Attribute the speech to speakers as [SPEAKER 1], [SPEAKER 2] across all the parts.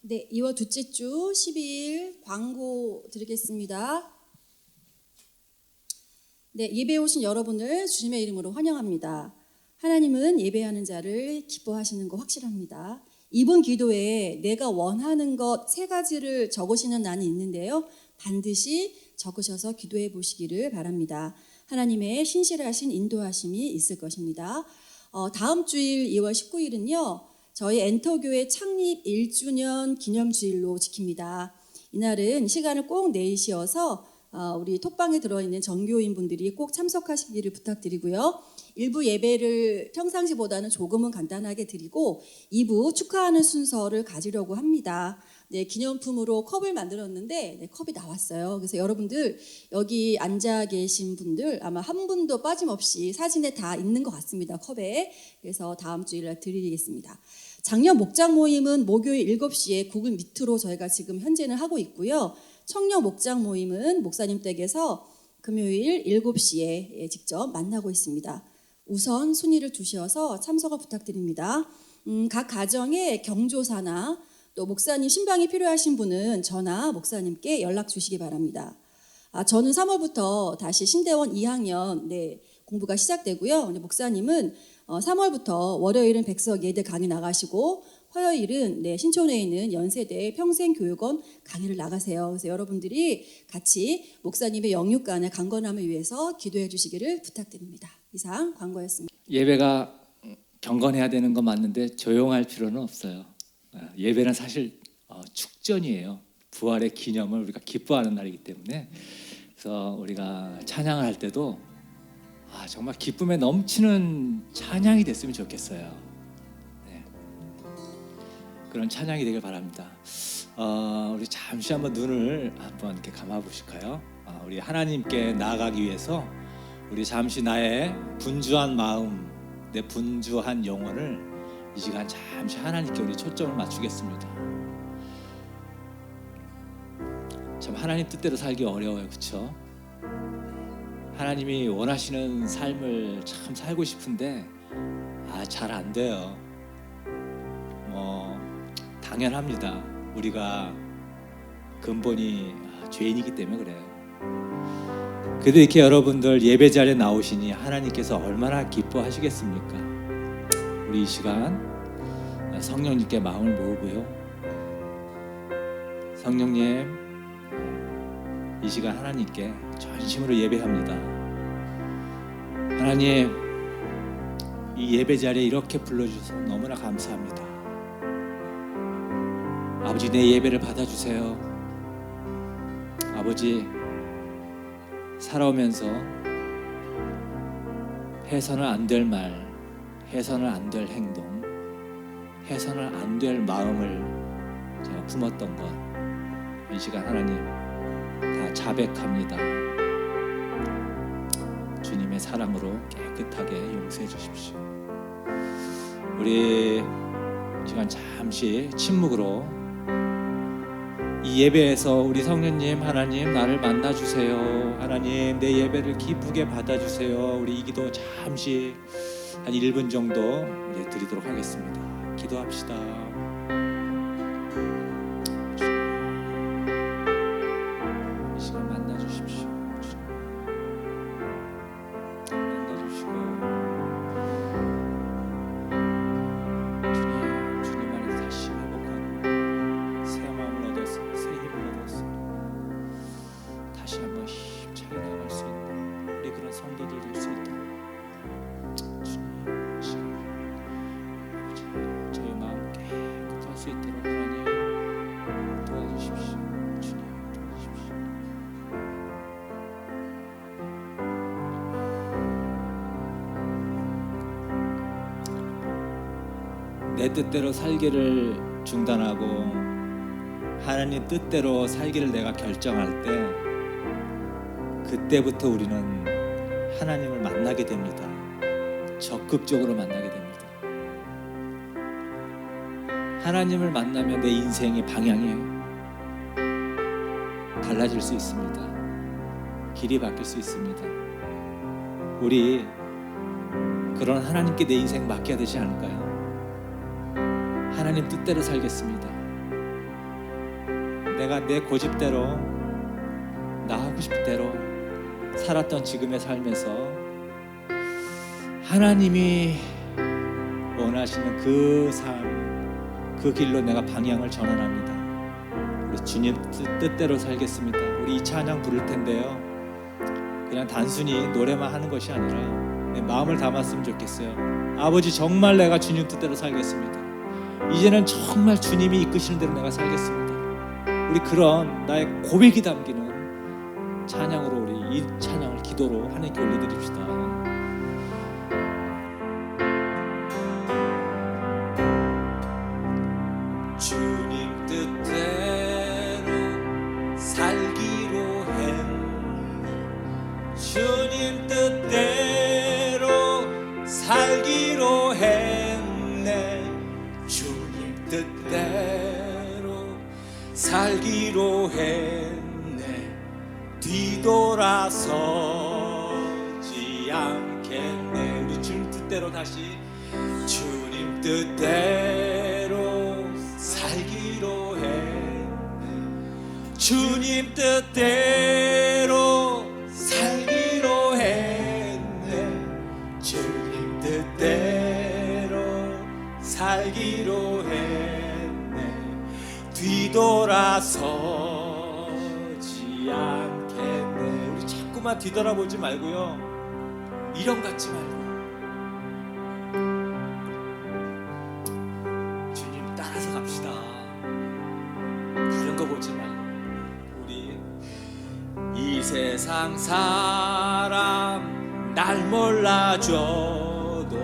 [SPEAKER 1] 네, 2월 둘째 주 12일 광고 드리겠습니다. 네, 예배에 오신 여러분을 주님의 이름으로 환영합니다. 하나님은 예배하는 자를 기뻐하시는 거 확실합니다. 이번 기도에 내가 원하는 것 3가지를 적으시는 난이 있는데요. 반드시 적으셔서 기도해 보시기를 바랍니다. 하나님의 신실하신 인도하심이 있을 것입니다. 다음 주일 2월 19일은요. 저희 엔터교회 창립 1주년 기념주일로 지킵니다. 이날은 시간을 꼭 내시어서 우리 톡방에 들어있는 전교인분들이 꼭 참석하시기를 부탁드리고요. 1부 예배를 평상시보다는 조금은 간단하게 드리고 2부 축하하는 순서를 가지려고 합니다. 네, 기념품으로 컵을 만들었는데 네, 컵이 나왔어요. 그래서 여러분들 여기 앉아 계신 분들 아마 한 분도 빠짐없이 사진에 다 있는 것 같습니다. 컵에. 그래서 다음 주일에 드리겠습니다. 작년 목장 모임은 목요일 7시에 구글 미트로 저희가 지금 현재는 하고 있고요. 청년 목장 모임은 목사님 댁에서 금요일 7시에 직접 만나고 있습니다. 우선 순위를 두셔서 참석을 부탁드립니다. 각 가정의 경조사나 또 목사님 신방이 필요하신 분은 저나 목사님께 연락 주시기 바랍니다. 저는 3월부터 다시 신대원 2학년 공부가 시작되고요. 목사님은 3월부터 월요일은 백석 예대 강의 나가시고 화요일은 신촌에 있는 연세대 평생교육원 강의를 나가세요. 그래서 여러분들이 같이 목사님의 영육간의 강건함을 위해서 기도해 주시기를 부탁드립니다. 이상 광고였습니다.
[SPEAKER 2] 예배가 경건해야 되는 건 맞는데 조용할 필요는 없어요. 예배는 사실 축전이에요. 부활의 기념을 우리가 기뻐하는 날이기 때문에 그래서 우리가 찬양을 할 때도 정말 기쁨에 넘치는 찬양이 됐으면 좋겠어요. 네. 그런 찬양이 되길 바랍니다. 우리 잠시 한번 눈을 한번 이렇게 감아 보실까요? 우리 하나님께 나아가기 위해서 우리 잠시 나의 분주한 마음, 내 분주한 영혼을 이 시간 잠시 하나님께 우리 초점을 맞추겠습니다. 참 하나님 뜻대로 살기 어려워요, 그렇죠? 하나님이 원하시는 삶을 참 살고 싶은데 잘 안 돼요. 당연합니다. 우리가 근본이 죄인이기 때문에 그래요. 그래도 이렇게 여러분들 예배 자리에 나오시니 하나님께서 얼마나 기뻐하시겠습니까? 우리 이 시간 성령님께 마음을 모으고요. 성령님, 이 시간 하나님께 전심으로 예배합니다. 하나님, 이 예배 자리에 이렇게 불러주셔서 너무나 감사합니다. 아버지, 내 예배를 받아주세요. 아버지, 살아오면서 해서는 안 될 말, 해서는 안 될 행동, 해서는 안 될 마음을 제가 품었던 것, 이 시간 하나님 다 자백합니다. 주님의 사랑으로 깨끗하게 용서해 주십시오. 우리 시간 잠시 침묵으로 이 예배에서 우리 성령님, 하나님 나를 만나주세요. 하나님 내 예배를 기쁘게 받아주세요. 우리 이 기도 잠시 한 1분 정도 우리 드리도록 하겠습니다. 기도합시다. 이 시간 만나주십시오. 만나주시고 주님 안에서 다시 회복하고 새 마음을 얻어서 새 힘을 얻어서 다시 한번 힘차게 나아갈 수 있는 우리 그런 성도들 될 수 있도록 주님 지금 아버지 저희 마음 깨끗할 수 있도록 하나님 도와주십시오. 주님 도와주십시오. 내 뜻대로 살기를 중단하고 하나님 뜻대로 살기를 내가 결정할 때 그때부터 우리는 하나님을 만나게 됩니다. 적극적으로 만나게 됩니다. 하나님을 만나면 내 인생의 방향이 달라질 수 있습니다. 길이 바뀔 수 있습니다. 우리 그런 하나님께 내 인생 맡겨야 되지 않을까요? 하나님 뜻대로 살겠습니다. 내가 내 고집대로 나 하고 싶을 대로 살았던 지금의 삶에서 하나님이 원하시는 그 삶, 그 길로 내가 방향을 전환합니다. 우리 주님 뜻대로 살겠습니다. 우리 이 찬양 부를 텐데요, 그냥 단순히 노래만 하는 것이 아니라 내 마음을 담았으면 좋겠어요. 아버지, 정말 내가 주님 뜻대로 살겠습니다. 이제는 정말 주님이 이끄시는 대로 내가 살겠습니다. 우리 그런 나의 고백이 담기는 찬양으로, 우리 이 찬양을 기도로 하나님께 올려드립시다. 주님 뜻대로 살기로 했네. 주님 뜻대로 살기로 했네. 주님 뜻대로 살기로 했네. 뒤돌아서지 않겠네. 우리 주님 뜻대로 다시, 주님 뜻대로 살기로 했네. 주님 뜻대로 살기로 했네. 주님 뜻대로 살기로 했네. 뒤돌아서지 않겠네. 우리 자꾸만 뒤돌아보지 말고요, 미련 갖지 말고 주님 따라서 갑시다. 다른 거 보지 말고. 우리 이 세상 사람 날 몰라줘도,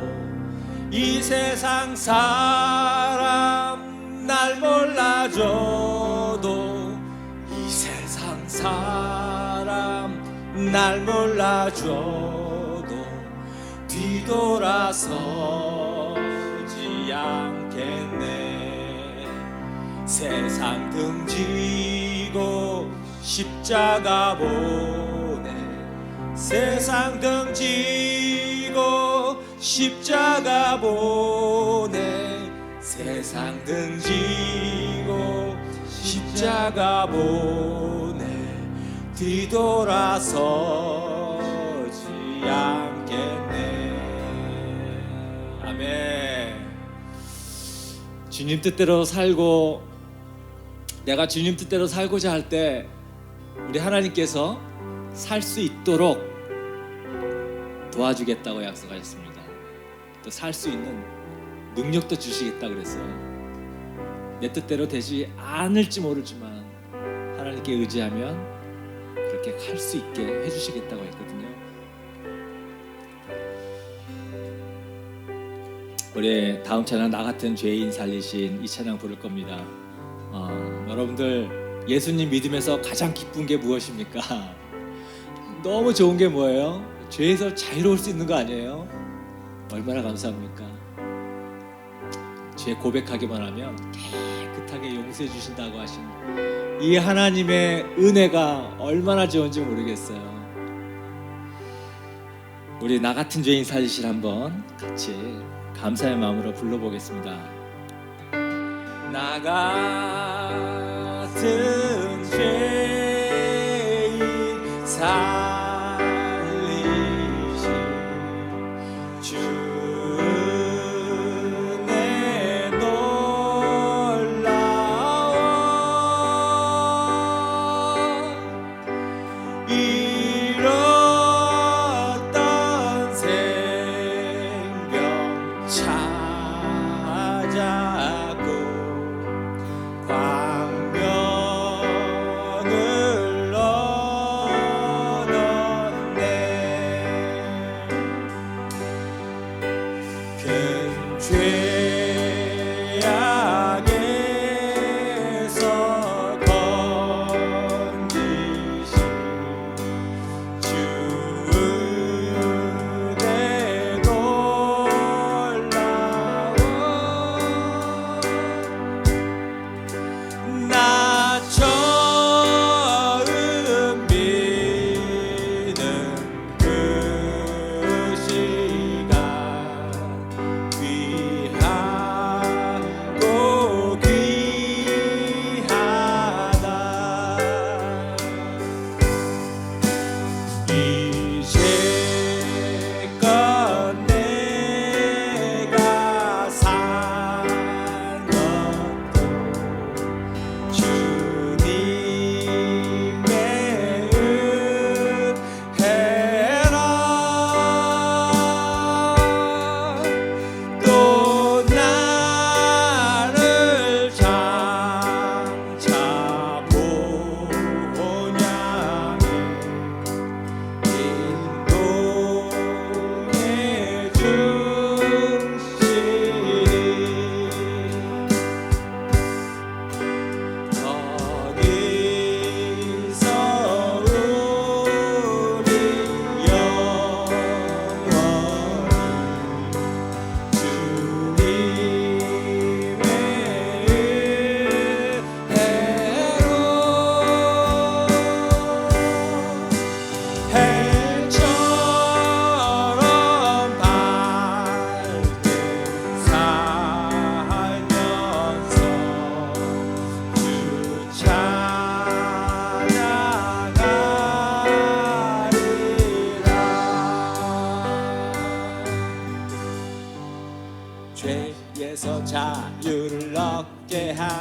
[SPEAKER 2] 이 세상 사람 날 몰라줘도, 이 세상 사람 날 몰라줘도 뒤돌아서지 않겠네. 세상 등지고 십자가 보내. 세상 등지고 십자가 보내. 세상 등지고 십자가 보내. 뒤돌아서지 않겠네. 아멘. 주님 뜻대로 살고, 내가 주님 뜻대로 살고자 할 때 우리 하나님께서 살 수 있도록 도와주겠다고 약속하셨습니다. 또 살 수 있는 능력도 주시겠다 그랬어요. 내 뜻대로 되지 않을지 모르지만 하나님께 의지하면 그렇게 할 수 있게 해주시겠다고 했거든요. 우리 다음 찬양, 나 같은 죄인 살리신, 이 찬양 부를 겁니다. 여러분들, 예수님 믿음에서 가장 기쁜 게 무엇입니까? 너무 좋은 게 뭐예요? 죄에서 자유로울 수 있는 거 아니에요? 얼마나 감사합니까? 죄 고백하기만 하면 깨끗하게 용서해 주신다고 하신 이 하나님의 은혜가 얼마나 좋은지 모르겠어요. 우리 나 같은 죄인 살리실 한번 같이 감사의 마음으로 불러보겠습니다. 나 같은 죄인 살리신 주 은혜 놀라워. 잃었던 생명 찾았고 광명을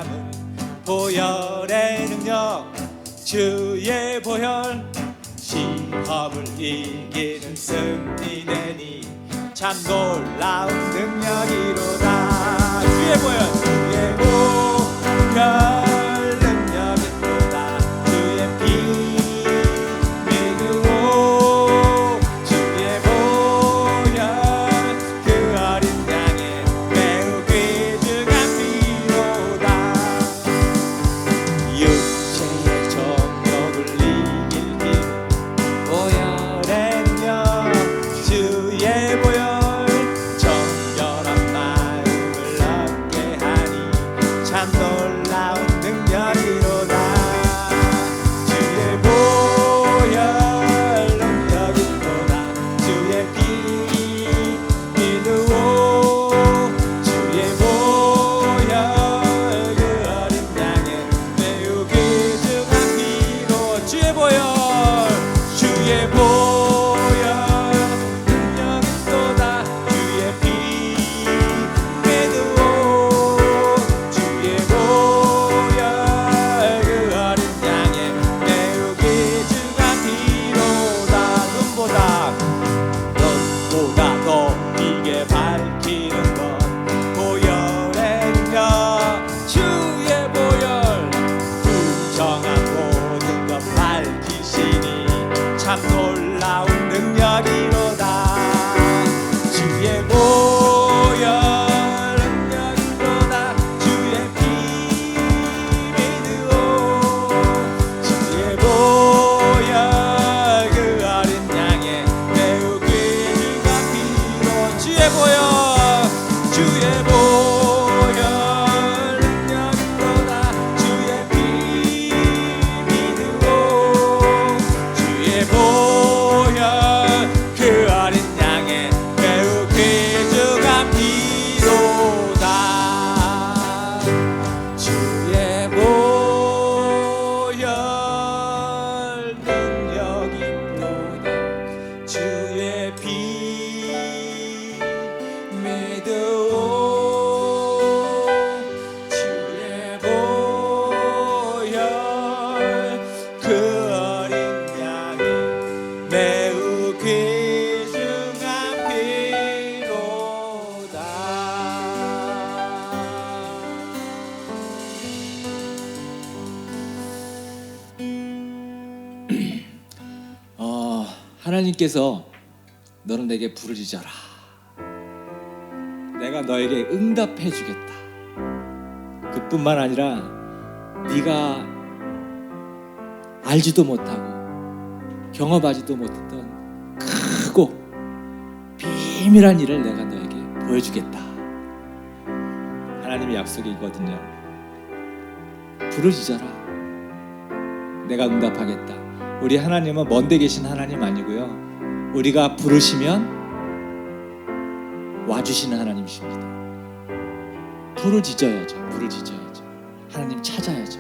[SPEAKER 3] 능력은 보혈의 능력 주의 보혈 시험을 이기는 승리되니 참 놀라운 능력이로다 주의 보혈 능력이로다 주의 피 믿으오 주의 보혈 그 어린 양의 매우 귀중한 피로다 육체의 정욕을 이길 힘 보혈의 능력 주의 보혈 정결한 마음을 얻게 하니 참 놀라운 능력이로다 주의 보혈 능력이로다 주의 피 믿으오 주의 보혈 그 어린 양의 매우 귀중한 피로 주의 보혈 능력이로다 주의 피 믿으오 주의 보혈 그 어린 양의 매우 귀중한 피로다 눈보다 더 이게 밝히는 것 보혈의 능력 주의 보혈 부정한 모든 것 밝히시니 참 놀라운 능력이로다 주의 보혈 능력이로다 주의 피 믿으오 주의 보혈 그 어린 양의 매우 귀중한 피로 주의 보혈 능력이로다 주의 피 믿으오 주의 보혈 그 어린 양의 매우 귀중한 피로다 주의 보혈 능력이로다 주의 피 믿으오 주의 보혈 그 어린 양의 매우 귀중한 피로다
[SPEAKER 2] 하나님께서 너는 내게 부르짖어라. 내가 너에게 응답해 주겠다. 그뿐만 아니라 네가 알지도 못하고 경험하지도 못했던 크고 비밀한 일을 내가 너에게 보여주겠다. 하나님의 약속이 있거든요. 부르짖어라. 내가 응답하겠다. 우리 하나님은 먼데 계신 하나님 아니고요. 우리가 부르시면 와주시는 하나님이십니다. 불을 지져야죠. 하나님 찾아야죠.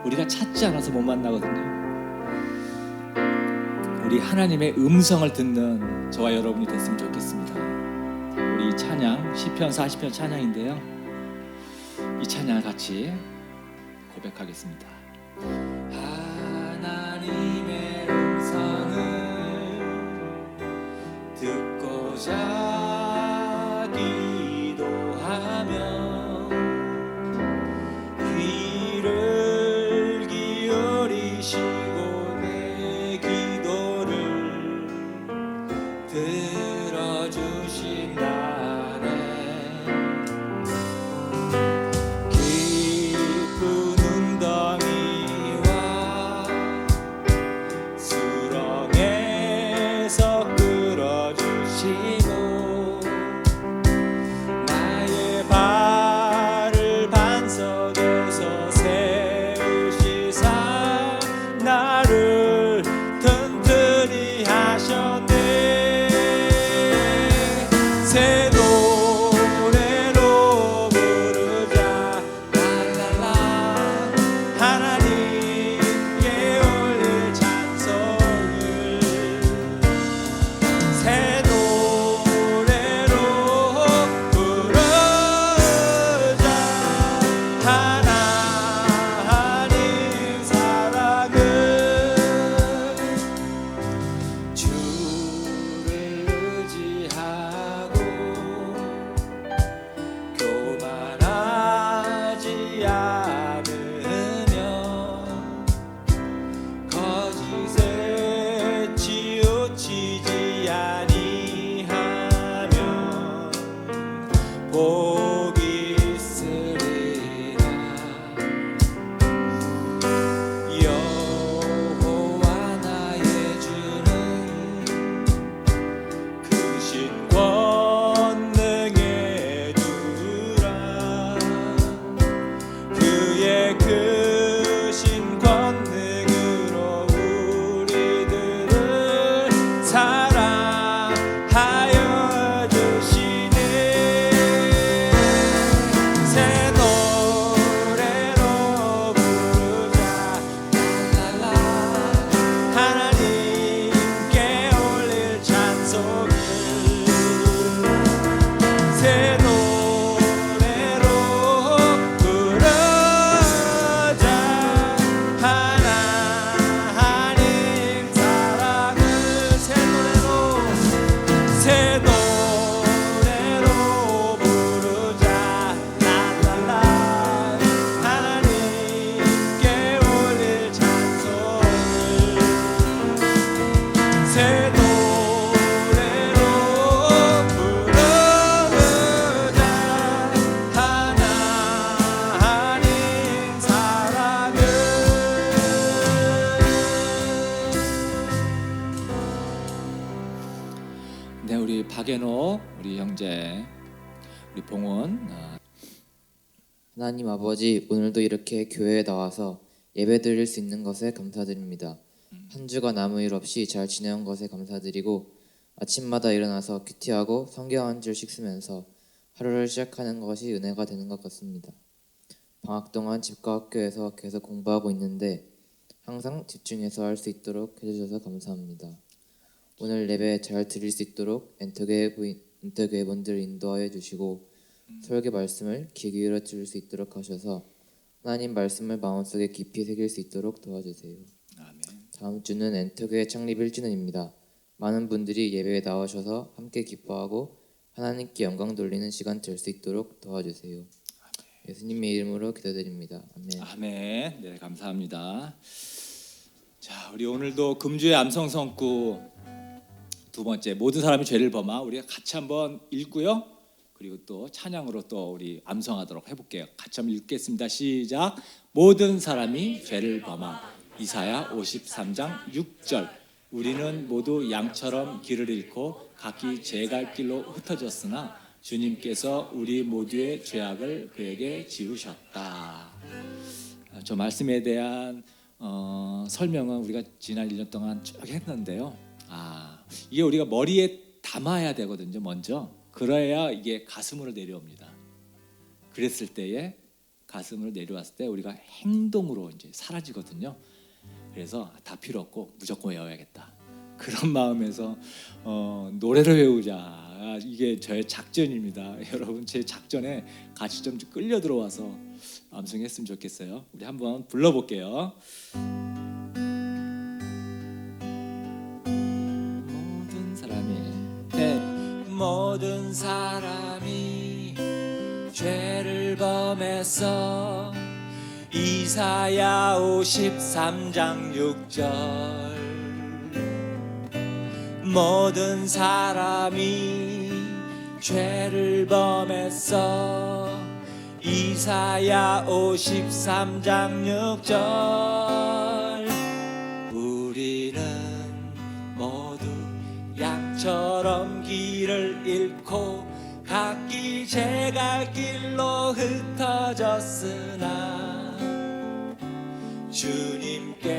[SPEAKER 2] 우리가 찾지 않아서 못 만나거든요. 우리 하나님의 음성을 듣는 저와 여러분이 됐으면 좋겠습니다. 우리 찬양 시편 40편 찬양인데요. 이 찬양을 같이 고백하겠습니다. 하나님의 음성을 듣고자 기도하며 귀를 기울이시고 내 기도를 들어주신다네. 깊은 웅덩이와 수렁에서 끌어주시고
[SPEAKER 3] 크신 권능으로 우리들을 사랑하여 주시네. 새 노래로 부르자 랄랄라 하나님께 올릴 찬송을. 새 노래로 부르자 하나님 사랑을. 새 노래로 부르자 랄랄라 하나님께 올릴 찬송을. 새 노래로 부르자 하나님 사랑을.
[SPEAKER 2] 네, 우리 박예노 우리 형제 우리 봉원
[SPEAKER 4] 하나님 아버지, 오늘도 이렇게 교회에 나와서 예배드릴 수 있는 것에 감사드립니다. 한 주가 아무 일 없이 잘 지내온 것에 감사드리고, 아침마다 일어나서 큐티하고 성경 한 줄씩 쓰면서 하루를 시작하는 것이 은혜가 되는 것 같습니다. 방학 동안 집과 학교에서 계속 공부하고 있는데 항상 집중해서 할 수 있도록 해주셔서 감사합니다. 오늘 예배 잘 드릴 수 있도록 엔터교회 분들 인도하여 주시고, 설교 말씀을 귀 기울여 들을 수 있도록 하셔서 하나님 말씀을 마음속에 깊이 새길 수 있도록 도와주세요.
[SPEAKER 2] 아멘.
[SPEAKER 4] 다음 주는 엔터교회 창립 1주년입니다. 많은 분들이 예배에 나오셔서 함께 기뻐하고 하나님께 영광 돌리는 시간 될 수 있도록 도와주세요. 예수님의 이름으로 기도드립니다. 아멘.
[SPEAKER 2] 아멘. 네, 감사합니다. 자, 우리 오늘도 금주의 암성성구 두 번째 모든 사람이 죄를 범하 우리가 같이 한번 읽고요. 그리고 또 찬양으로 또 우리 암송하도록 해볼게요. 같이 한번 읽겠습니다. 시작. 모든 사람이 죄를 범하. 이사야 53장 6절. 우리는 모두 양처럼 길을 잃고 각기 제 갈 길로 흩어졌으나 주님께서 우리 모두의 죄악을 그에게 지우셨다. 저 말씀에 대한 설명은 우리가 지난 1년 동안 쭉 했는데요. 이게 우리가 머리에 담아야 되거든요. 먼저 그래야 이게 가슴으로 내려옵니다. 그랬을 때에 가슴으로 내려왔을 때 우리가 행동으로 이제 사라지거든요. 그래서 다 필요 없고 무조건 외워야겠다. 그런 마음에서 노래를 외우자. 이게 저의 작전입니다. 여러분 제 작전에 같이 좀 끌려 들어와서 암송했으면 좋겠어요. 우리 한번 불러볼게요. 모든 사람이
[SPEAKER 3] 모든 사람이 죄를 범했어. 이사야 53장 6절. 모든 사람이 죄를 범했어. 이사야 53장 6절. 우리는 모두 양처럼 길을 잃고 각기 제 갈 길로 흩어졌으나 주님께서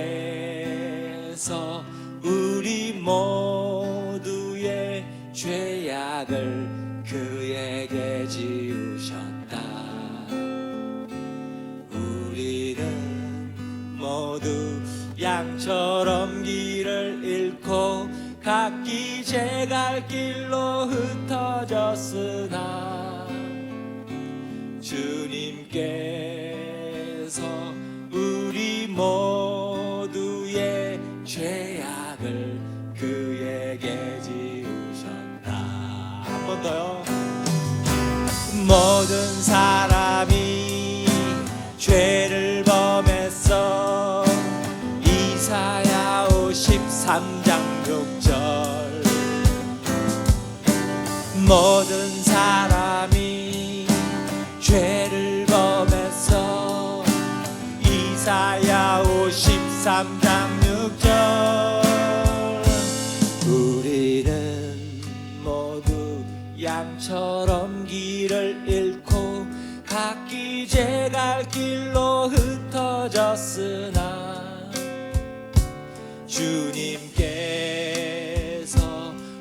[SPEAKER 3] 우리 모두의 죄악을 그에게 지우셨다. 우리는 모두 양처럼 길을 잃고 각기 제 갈 길로 흩어졌으나 주님께서 우리 모두의 죄악을 그에게 지우셨다. 한 번 더요. 모든 사람이 죄를 범했어. 이사야 53장 6절. 모든 사람이 죄를 범했어. 이사야 53장 6절. 우리는 모두 양처럼 길을 잃고 각기 제 갈 길로 흩어졌으나 흩어졌으나 주님께서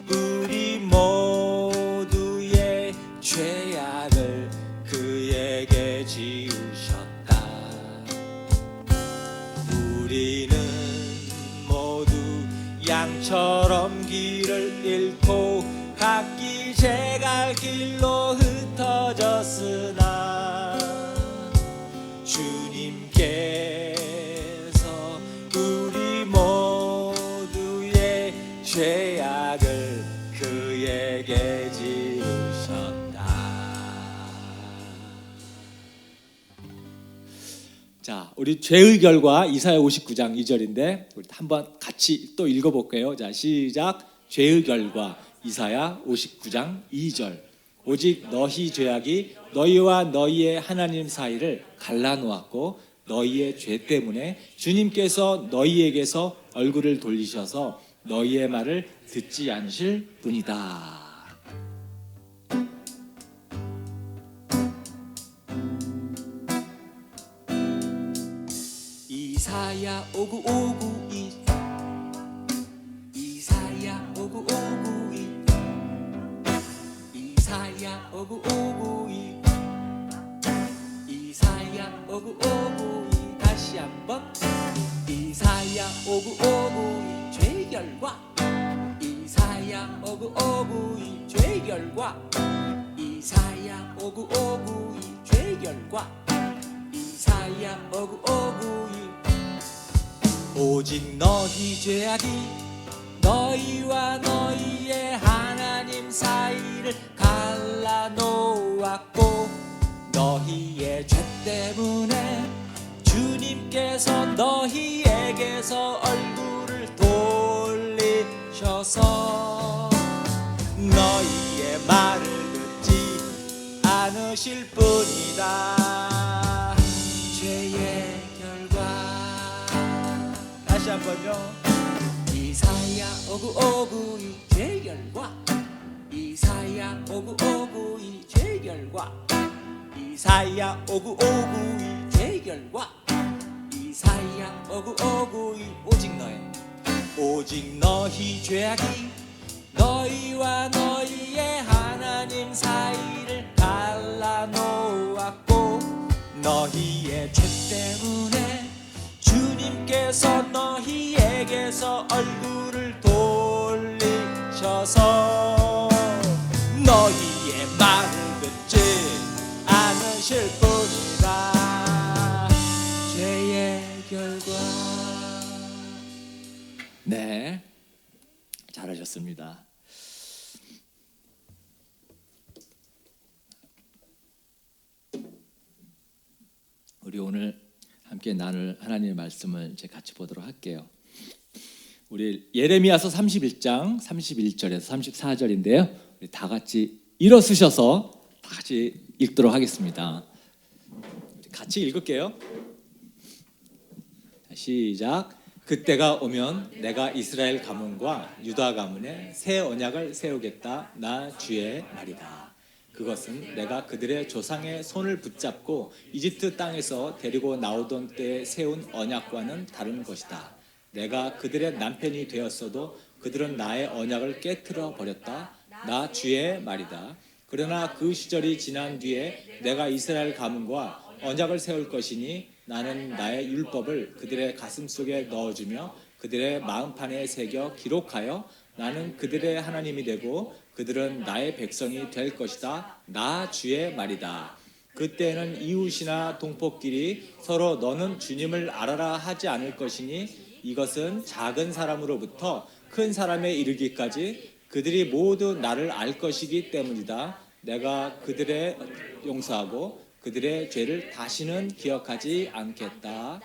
[SPEAKER 3] 우리 모두의 죄악을 그에게 지우셨다. 우리는 모두 양처럼 길을 잃고 각기 제갈 길로 흩어졌으나 주님께서 우리 모두의 죄악을 그에게 지우셨다.
[SPEAKER 2] 자, 우리 죄의 결과 이사야 59장 2절인데 우리 한번 같이 또 읽어볼게요. 자, 시작. 죄의 결과 이사야 59장 2절. 오직 너희 죄악이 너희와 너희의 하나님 사이를 갈라놓았고 너희의 죄 때문에 주님께서 너희에게서 얼굴을 돌리셔서 너희의 말을 듣지 않으실 뿐이다.
[SPEAKER 3] 이사야 59592 이사야 59592 이사야 59592 이사야 59592 다시 한번 이사야 59592 죄 결과 이사야 59592 죄 결과 이사야 59592 죄 결과 이사야 59592 오직 너희 죄악이 너희와 너희의 하나님 사이를 갈라놓았고 너희의 죄 때문에 주님께서 너희에게서 얼굴을 돌리셔서 너희의 말을 듣지 않으실 뿐이다. 죄의 결과 다시 한번요. 이사야 59592 죄 결과 이사야 59592 죄 결과 이사야 59592 죄 결과 이사야 59592 오직 너희 죄악이 너희와 너희의 하나님 사이를 갈라놓았고 너희의 죄 때문에 주님께서 너희에게서 얼굴을 돌리셔서 너희의 말을 듣지 않으실 뿐이다. 죄의 결과.
[SPEAKER 2] 네, 잘하셨습니다. 우리 오늘 함께 나눌 하나님의 말씀을 이제 같이 보도록 할게요. 우리 예레미야서 31장 31절에서 34절인데요. 우리 다 같이 일어서셔서 다 같이 읽도록 하겠습니다. 같이 읽을게요. 시작. 그때가 오면 내가 이스라엘 가문과 유다 가문에 새 언약을 세우겠다. 나 주의 말이다. 그것은 내가 그들의 조상의 손을 붙잡고 이집트 땅에서 데리고 나오던 때에 세운 언약과는 다른 것이다. 내가 그들의 남편이 되었어도 그들은 나의 언약을 깨트려 버렸다. 나 주의 말이다. 그러나 그 시절이 지난 뒤에 내가 이스라엘 가문과 언약을 세울 것이니 나는 나의 율법을 그들의 가슴 속에 넣어주며 그들의 마음판에 새겨 기록하여 나는 그들의 하나님이 되고 그들은 나의 백성이 될 것이다. 나 주의 말이다. 그때는 이웃이나 동포끼리 서로 너는 주님을 알아라 하지 않을 것이니 이것은 작은 사람으로부터 큰 사람에 이르기까지 그들이 모두 나를 알 것이기 때문이다. 내가 그들의 용서하고 그들의 죄를 다시는 기억하지 않겠다.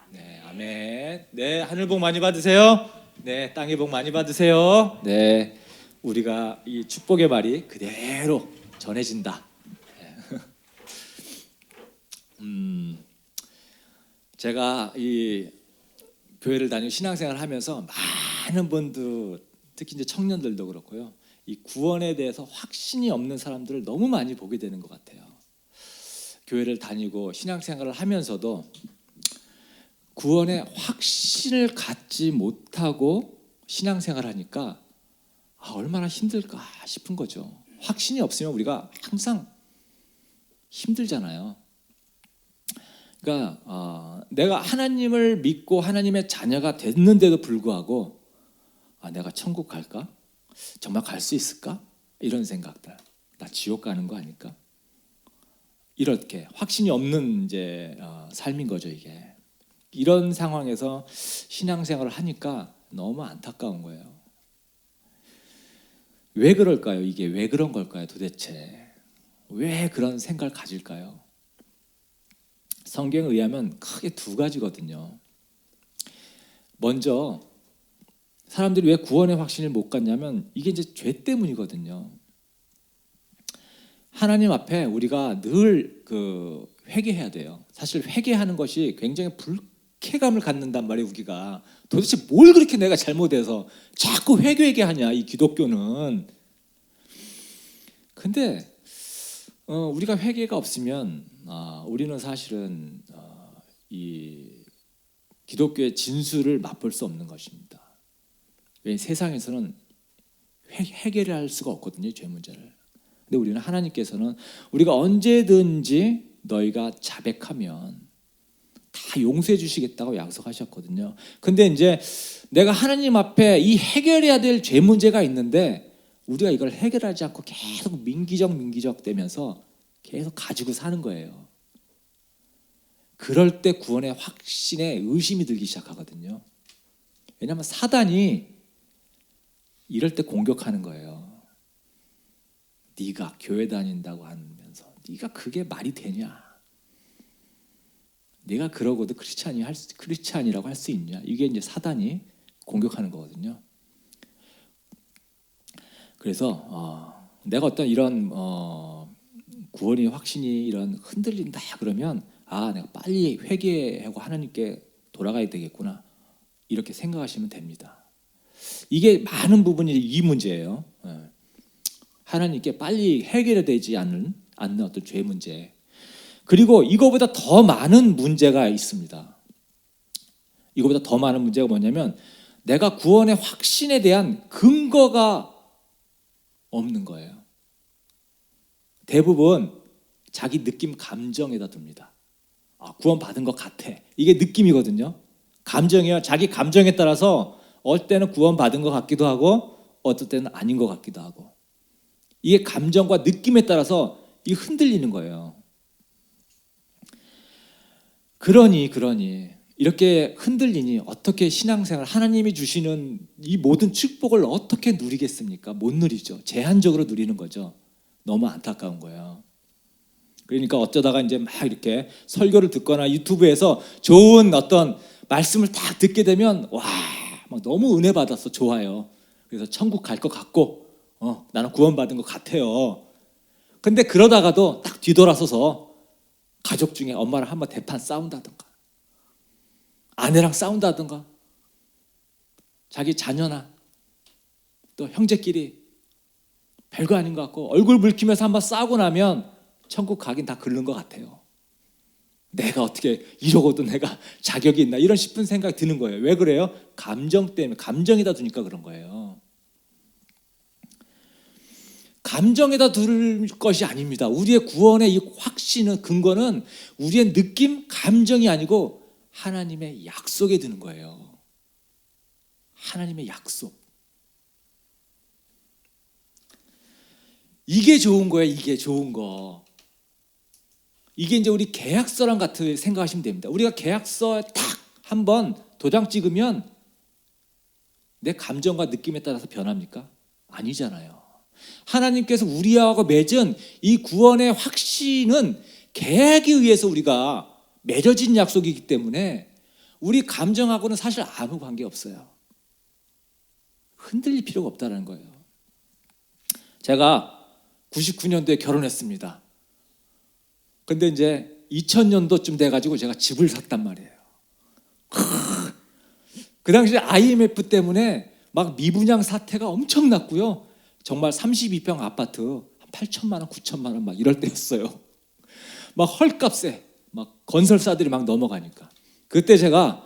[SPEAKER 2] 네, 아멘. 네, 하늘 복 많이 받으세요. 네, 땅의 복 많이 받으세요. 네, 우리가 이 축복의 말이 그대로 전해진다. 제가 이 교회를 다니고 신앙생활을 하면서 많은 분들, 특히 이제 청년들도 그렇고요, 이 구원에 대해서 확신이 없는 사람들을 너무 많이 보게 되는 것 같아요. 교회를 다니고 신앙생활을 하면서도 구원의 확신을 갖지 못하고 신앙생활 하니까 얼마나 힘들까 싶은 거죠. 확신이 없으면 우리가 항상 힘들잖아요. 그러니까 내가 하나님을 믿고 하나님의 자녀가 됐는데도 불구하고 내가 천국 갈까? 정말 갈 수 있을까? 이런 생각들. 나 지옥 가는 거 아닐까? 이렇게 확신이 없는 이제 삶인 거죠, 이게. 이런 상황에서 신앙생활을 하니까 너무 안타까운 거예요. 왜 그럴까요? 이게 왜 그런 걸까요, 도대체? 왜 그런 생각을 가질까요? 성경에 의하면 크게 두 가지거든요. 먼저 사람들이 왜 구원의 확신을 못 갖냐면 이게 이제 죄 때문이거든요. 하나님 앞에 우리가 늘 회개해야 돼요. 사실 회개하는 것이 굉장히 불쾌감을 갖는단 말이에요. 우리가 도대체 뭘 그렇게 내가 잘못해서 자꾸 회개하냐, 이 기독교는. 근데 우리가 회개가 없으면 우리는 사실은 이 기독교의 진수를 맛볼 수 없는 것입니다. 왜 세상에서는 해결을 할 수가 없거든요, 죄 문제를. 근데 우리는 하나님께서는 우리가 언제든지 너희가 자백하면 다 용서해 주시겠다고 약속하셨거든요. 근데 이제 내가 하나님 앞에 이 해결해야 될 죄 문제가 있는데 우리가 이걸 해결하지 않고 계속 민기적 되면서 계속 가지고 사는 거예요. 그럴 때 구원의 확신에 의심이 들기 시작하거든요. 왜냐하면 사단이 이럴 때 공격하는 거예요. 네가 교회 다닌다고 하면서 네가 그게 말이 되냐? 네가 그러고도 크리스찬이라고 할 수 있냐? 이게 이제 사단이 공격하는 거거든요. 그래서 내가 어떤 이런 구원의 확신이 이런 흔들린다 그러면 내가 빨리 회개하고 하나님께 돌아가야 되겠구나, 이렇게 생각하시면 됩니다. 이게 많은 부분이 이 문제예요. 하나님께 빨리 해결되지 않는 어떤 죄 문제. 그리고 이거보다 더 많은 문제가 있습니다. 이거보다 더 많은 문제가 뭐냐면 내가 구원의 확신에 대한 근거가 없는 거예요. 대부분 자기 느낌, 감정에다 둡니다. 구원 받은 것 같아. 이게 느낌이거든요. 감정이요. 자기 감정에 따라서 어떨 때는 구원 받은 것 같기도 하고 어떨 때는 아닌 것 같기도 하고. 이게 감정과 느낌에 따라서 이 흔들리는 거예요. 그러니 이렇게 흔들리니 어떻게 신앙생활, 하나님이 주시는 이 모든 축복을 어떻게 누리겠습니까? 못 누리죠. 제한적으로 누리는 거죠. 너무 안타까운 거예요. 그러니까 어쩌다가 이제 막 이렇게 설교를 듣거나 유튜브에서 좋은 어떤 말씀을 딱 듣게 되면 막 너무 은혜 받았어, 좋아요. 그래서 천국 갈 것 같고 나는 구원받은 것 같아요. 근데 그러다가도 딱 뒤돌아서서 가족 중에 엄마랑 한번 대판 싸운다든가 아내랑 싸운다든가 자기 자녀나 또 형제끼리 별거 아닌 것 같고 얼굴 붉히면서 한번 싸우고 나면 천국 가긴 다 긁는 것 같아요. 내가 어떻게 이러고도 내가 자격이 있나 이런 싶은 생각이 드는 거예요. 왜 그래요? 감정 때문에, 감정에다 두니까 그런 거예요. 감정에다 둘 것이 아닙니다. 우리의 구원의 이 확신은, 근거는 우리의 느낌, 감정이 아니고 하나님의 약속에 드는 거예요. 하나님의 약속. 이게 좋은 거예요. 이게 좋은 거. 이게 이제 우리 계약서랑 같은 생각하시면 됩니다. 우리가 계약서에 딱 한번 도장 찍으면 내 감정과 느낌에 따라서 변합니까? 아니잖아요. 하나님께서 우리하고 맺은 이 구원의 확신은 계약에 의해서 우리가 맺어진 약속이기 때문에 우리 감정하고는 사실 아무 관계 없어요. 흔들릴 필요가 없다는 거예요. 제가 99년도에 결혼했습니다. 근데 이제 2000년도쯤 돼가지고 제가 집을 샀단 말이에요. 그 당시에 IMF 때문에 막 미분양 사태가 엄청났고요. 정말 32평 아파트 8천만 원, 9천만 원 막 이럴 때였어요. 막 헐값에 막 건설사들이 막 넘어가니까 그때 제가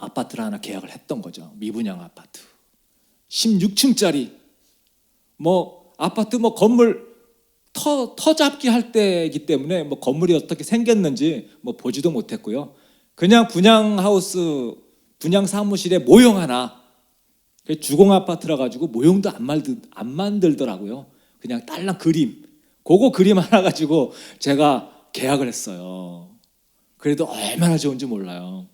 [SPEAKER 2] 아파트를 하나 계약을 했던 거죠. 미분양 아파트. 16층짜리 뭐 아파트 뭐 건물 터 잡기 할 때이기 때문에 뭐 건물이 어떻게 생겼는지 뭐 보지도 못했고요. 그냥 분양 하우스, 분양 사무실에 모형 하나, 주공 아파트라 가지고 모형도 안 만들더라고요. 그냥 딸랑 그림, 그거 그림 하나 가지고 제가 계약을 했어요. 그래도 얼마나 좋은지 몰라요.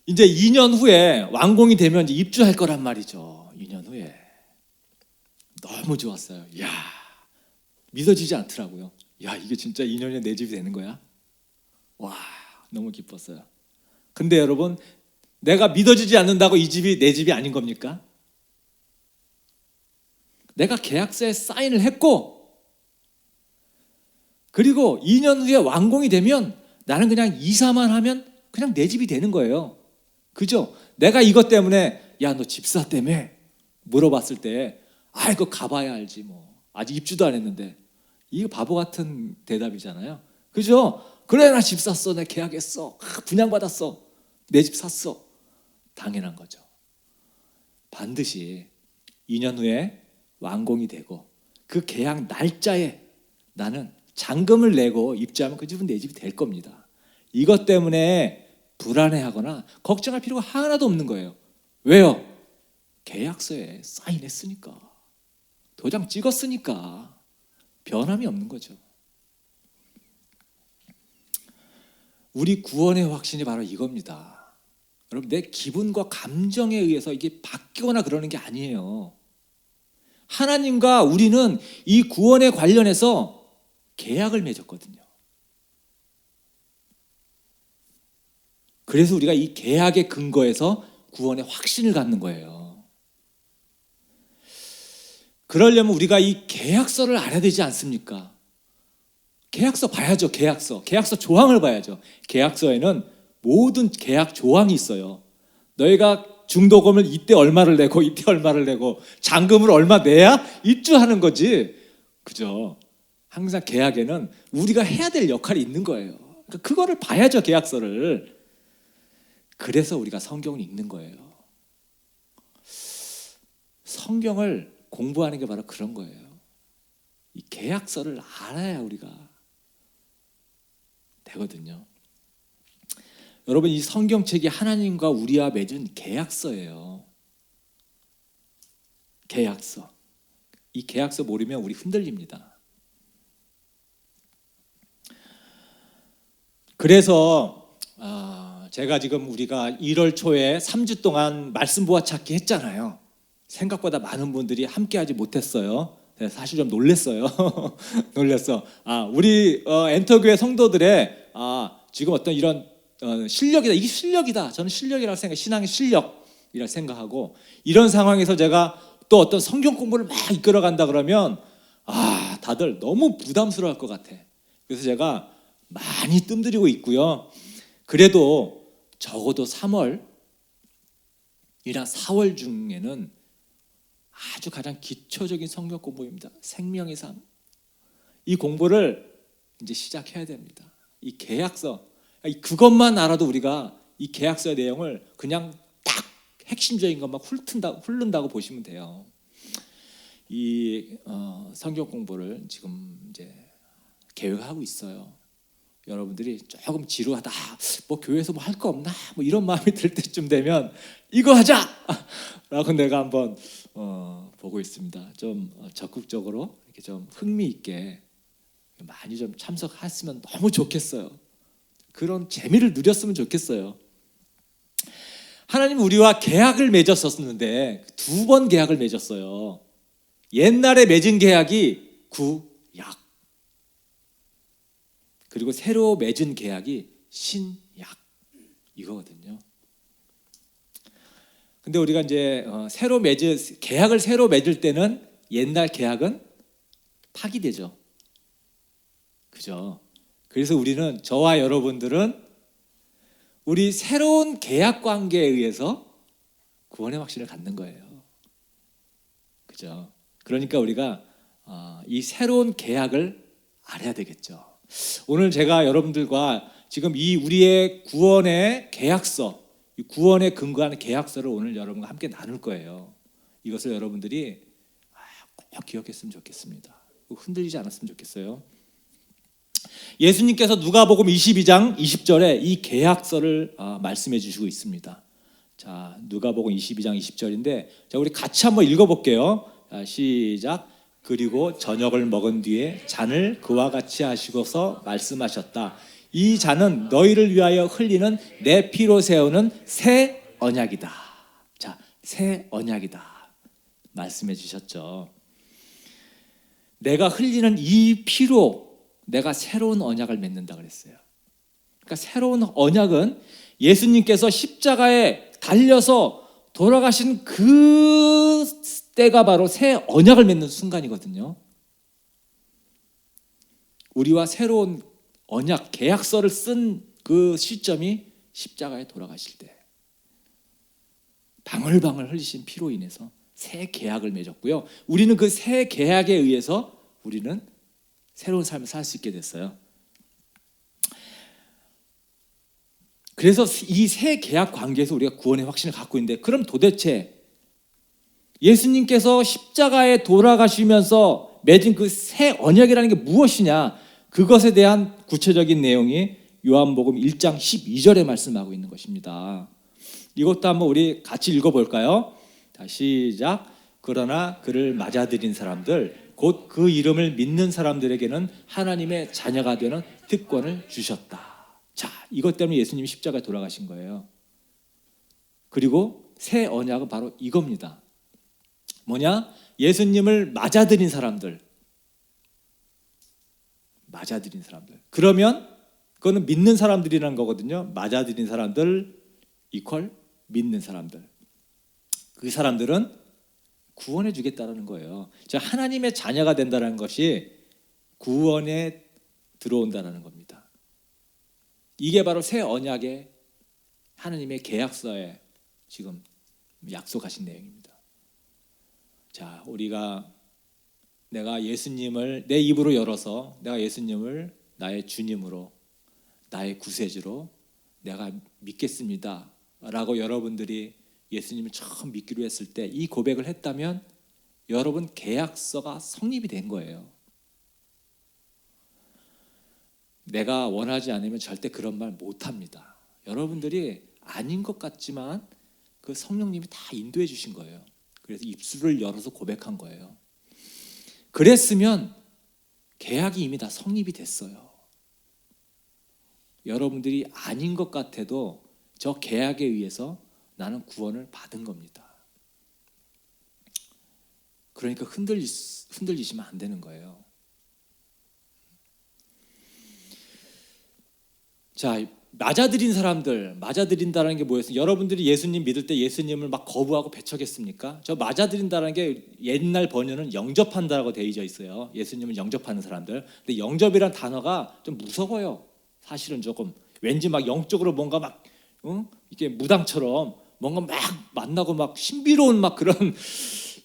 [SPEAKER 2] 이제 2년 후에 완공이 되면 이제 입주할 거란 말이죠. 2년 후에. 너무 좋았어요. 야, 믿어지지 않더라고요. 야, 이게 진짜 2년에 내 집이 되는 거야? 와, 너무 기뻤어요. 근데 여러분, 내가 믿어지지 않는다고 이 집이 내 집이 아닌 겁니까? 내가 계약서에 사인을 했고, 그리고 2년 후에 완공이 되면 나는 그냥 이사만 하면 그냥 내 집이 되는 거예요. 그죠? 내가 이것 때문에 야, 너 집사 때문에 물어봤을 때 그거 가봐야 알지 뭐. 아직 입주도 안 했는데. 이거 바보 같은 대답이잖아요. 그죠? 그래, 나 집 샀어. 내 계약했어. 분양받았어. 내 집 샀어. 당연한 거죠. 반드시 2년 후에 완공이 되고 그 계약 날짜에 나는 잔금을 내고 입주하면 그 집은 내 집이 될 겁니다. 이것 때문에 불안해하거나 걱정할 필요가 하나도 없는 거예요. 왜요? 계약서에 사인했으니까. 도장 찍었으니까 변함이 없는 거죠. 우리 구원의 확신이 바로 이겁니다. 여러분, 내 기분과 감정에 의해서 이게 바뀌거나 그러는 게 아니에요. 하나님과 우리는 이 구원에 관련해서 계약을 맺었거든요. 그래서 우리가 이 계약의 근거에서 구원의 확신을 갖는 거예요. 그러려면 우리가 이 계약서를 알아야 되지 않습니까? 계약서 봐야죠. 계약서 조항을 봐야죠. 계약서에는 모든 계약 조항이 있어요. 너희가 중도금을 이때 얼마를 내고 이때 얼마를 내고 잔금을 얼마 내야 입주하는 거지. 그죠? 항상 계약에는 우리가 해야 될 역할이 있는 거예요. 그러니까 그거를 봐야죠. 계약서를. 그래서 우리가 성경을 읽는 거예요. 성경을 공부하는 게 바로 그런 거예요. 이 계약서를 알아야 우리가 되거든요. 여러분, 이 성경책이 하나님과 우리와 맺은 계약서예요. 계약서. 이 계약서 모르면 우리 흔들립니다. 그래서 제가 지금 우리가 1월 초에 3주 동안 말씀 보아 찾기 했잖아요. 생각보다 많은 분들이 함께하지 못했어요. 사실 좀 놀랬어요. 놀랬어. 우리 엔터교회 성도들의 지금 어떤 이런 실력이다. 이게 실력이다. 저는 실력이라고 생각해요. 신앙의 실력이라고 생각하고, 이런 상황에서 제가 또 어떤 성경 공부를 막 이끌어간다 그러면 다들 너무 부담스러워할 것 같아. 그래서 제가 많이 뜸들이고 있고요. 그래도 적어도 3월이나 4월 중에는 아주 가장 기초적인 성경 공부입니다. 생명의 삶. 이 공부를 이제 시작해야 됩니다. 이 계약서, 그것만 알아도 우리가 이 계약서의 내용을 그냥 딱 핵심적인 것만 훑는다고 보시면 돼요. 이 성경 공부를 지금 이제 계획하고 있어요. 여러분들이 조금 지루하다, 뭐 교회에서 뭐 할 거 없나, 뭐 이런 마음이 들 때쯤 되면 이거 하자! 라고 내가 한번 보고 있습니다. 좀 적극적으로 이렇게 좀 흥미 있게 많이 좀 참석했으면 너무 좋겠어요. 그런 재미를 누렸으면 좋겠어요. 하나님 우리와 계약을 맺었었는데 2번 계약을 맺었어요. 옛날에 맺은 계약이 구약, 그리고 새로 맺은 계약이 신약, 이거거든요. 근데 우리가 이제 계약을 새로 맺을 때는 옛날 계약은 파기되죠. 그죠? 그래서 우리는, 저와 여러분들은 우리 새로운 계약 관계에 의해서 구원의 확신을 갖는 거예요. 그죠? 그러니까 우리가 이 새로운 계약을 알아야 되겠죠. 오늘 제가 여러분들과 지금 이 우리의 구원의 계약서, 이 구원에 근거하는 계약서를 오늘 여러분과 함께 나눌 거예요. 이것을 여러분들이 꼭 기억했으면 좋겠습니다. 흔들리지 않았으면 좋겠어요. 예수님께서 누가복음 22장 20절에 이 계약서를 말씀해 주시고 있습니다. 자, 누가복음 22장 20절인데 자, 우리 같이 한번 읽어볼게요. 자, 시작. 그리고 저녁을 먹은 뒤에 잔을 그와 같이 하시고서 말씀하셨다. 이 잔은 너희를 위하여 흘리는 내 피로 세우는 새 언약이다. 자, 새 언약이다 말씀해 주셨죠. 내가 흘리는 이 피로 내가 새로운 언약을 맺는다 그랬어요. 그러니까 새로운 언약은 예수님께서 십자가에 달려서 돌아가신 그 때가 바로 새 언약을 맺는 순간이거든요. 우리와 새로운 언약, 계약서를 쓴 그 시점이 십자가에 돌아가실 때 방울방울 흘리신 피로 인해서 새 계약을 맺었고요. 우리는 그 새 계약에 의해서 우리는 새로운 삶을 살 수 있게 됐어요. 그래서 이 새 계약 관계에서 우리가 구원의 확신을 갖고 있는데 그럼 도대체 예수님께서 십자가에 돌아가시면서 맺은 그 새 언약이라는 게 무엇이냐? 그것에 대한 구체적인 내용이 요한복음 1장 12절에 말씀하고 있는 것입니다. 이것도 한번 우리 같이 읽어볼까요? 자, 시작. 그러나 그를 맞아들인 사람들 곧 그 이름을 믿는 사람들에게는 하나님의 자녀가 되는 특권을 주셨다. 자, 이것 때문에 예수님이 십자가에 돌아가신 거예요. 그리고 새 언약은 바로 이겁니다. 뭐냐? 예수님을 맞아들인 사람들. 그러면 그거는 믿는 사람들이라는 거거든요. 맞아들인 사람들 이퀄 믿는 사람들. 그 사람들은 구원해 주겠다라는 거예요. 자, 하나님의 자녀가 된다는 것이 구원에 들어온다는 겁니다. 이게 바로 새 언약의 하나님의 계약서에 지금 약속하신 내용입니다. 자, 내가 예수님을 내 입으로 열어서 내가 예수님을 나의 주님으로 나의 구세주로 내가 믿겠습니다 라고 여러분들이 예수님을 처음 믿기로 했을 때 이 고백을 했다면 여러분 계약서가 성립이 된 거예요. 내가 원하지 않으면 절대 그런 말 못합니다. 여러분들이 아닌 것 같지만 그 성령님이 다 인도해 주신 거예요. 그래서 입술을 열어서 고백한 거예요. 그랬으면 계약이 이미 다 성립이 됐어요. 여러분들이 아닌 것 같아도 저 계약에 의해서 나는 구원을 받은 겁니다. 그러니까 흔들리시면 안 되는 거예요. 자, 맞아들인다는 게 뭐였어요? 여러분들이 예수님 믿을 때 예수님을 막 거부하고 배척했습니까? 저 맞아들인다는 게 옛날 번역은 영접한다라고 되어져 있어요. 예수님을 영접하는 사람들. 근데 영접이란 단어가 좀 무서워요. 사실은 조금 왠지 막 영적으로 뭔가 막 이게 무당처럼 뭔가 막 만나고 막 신비로운 막 그런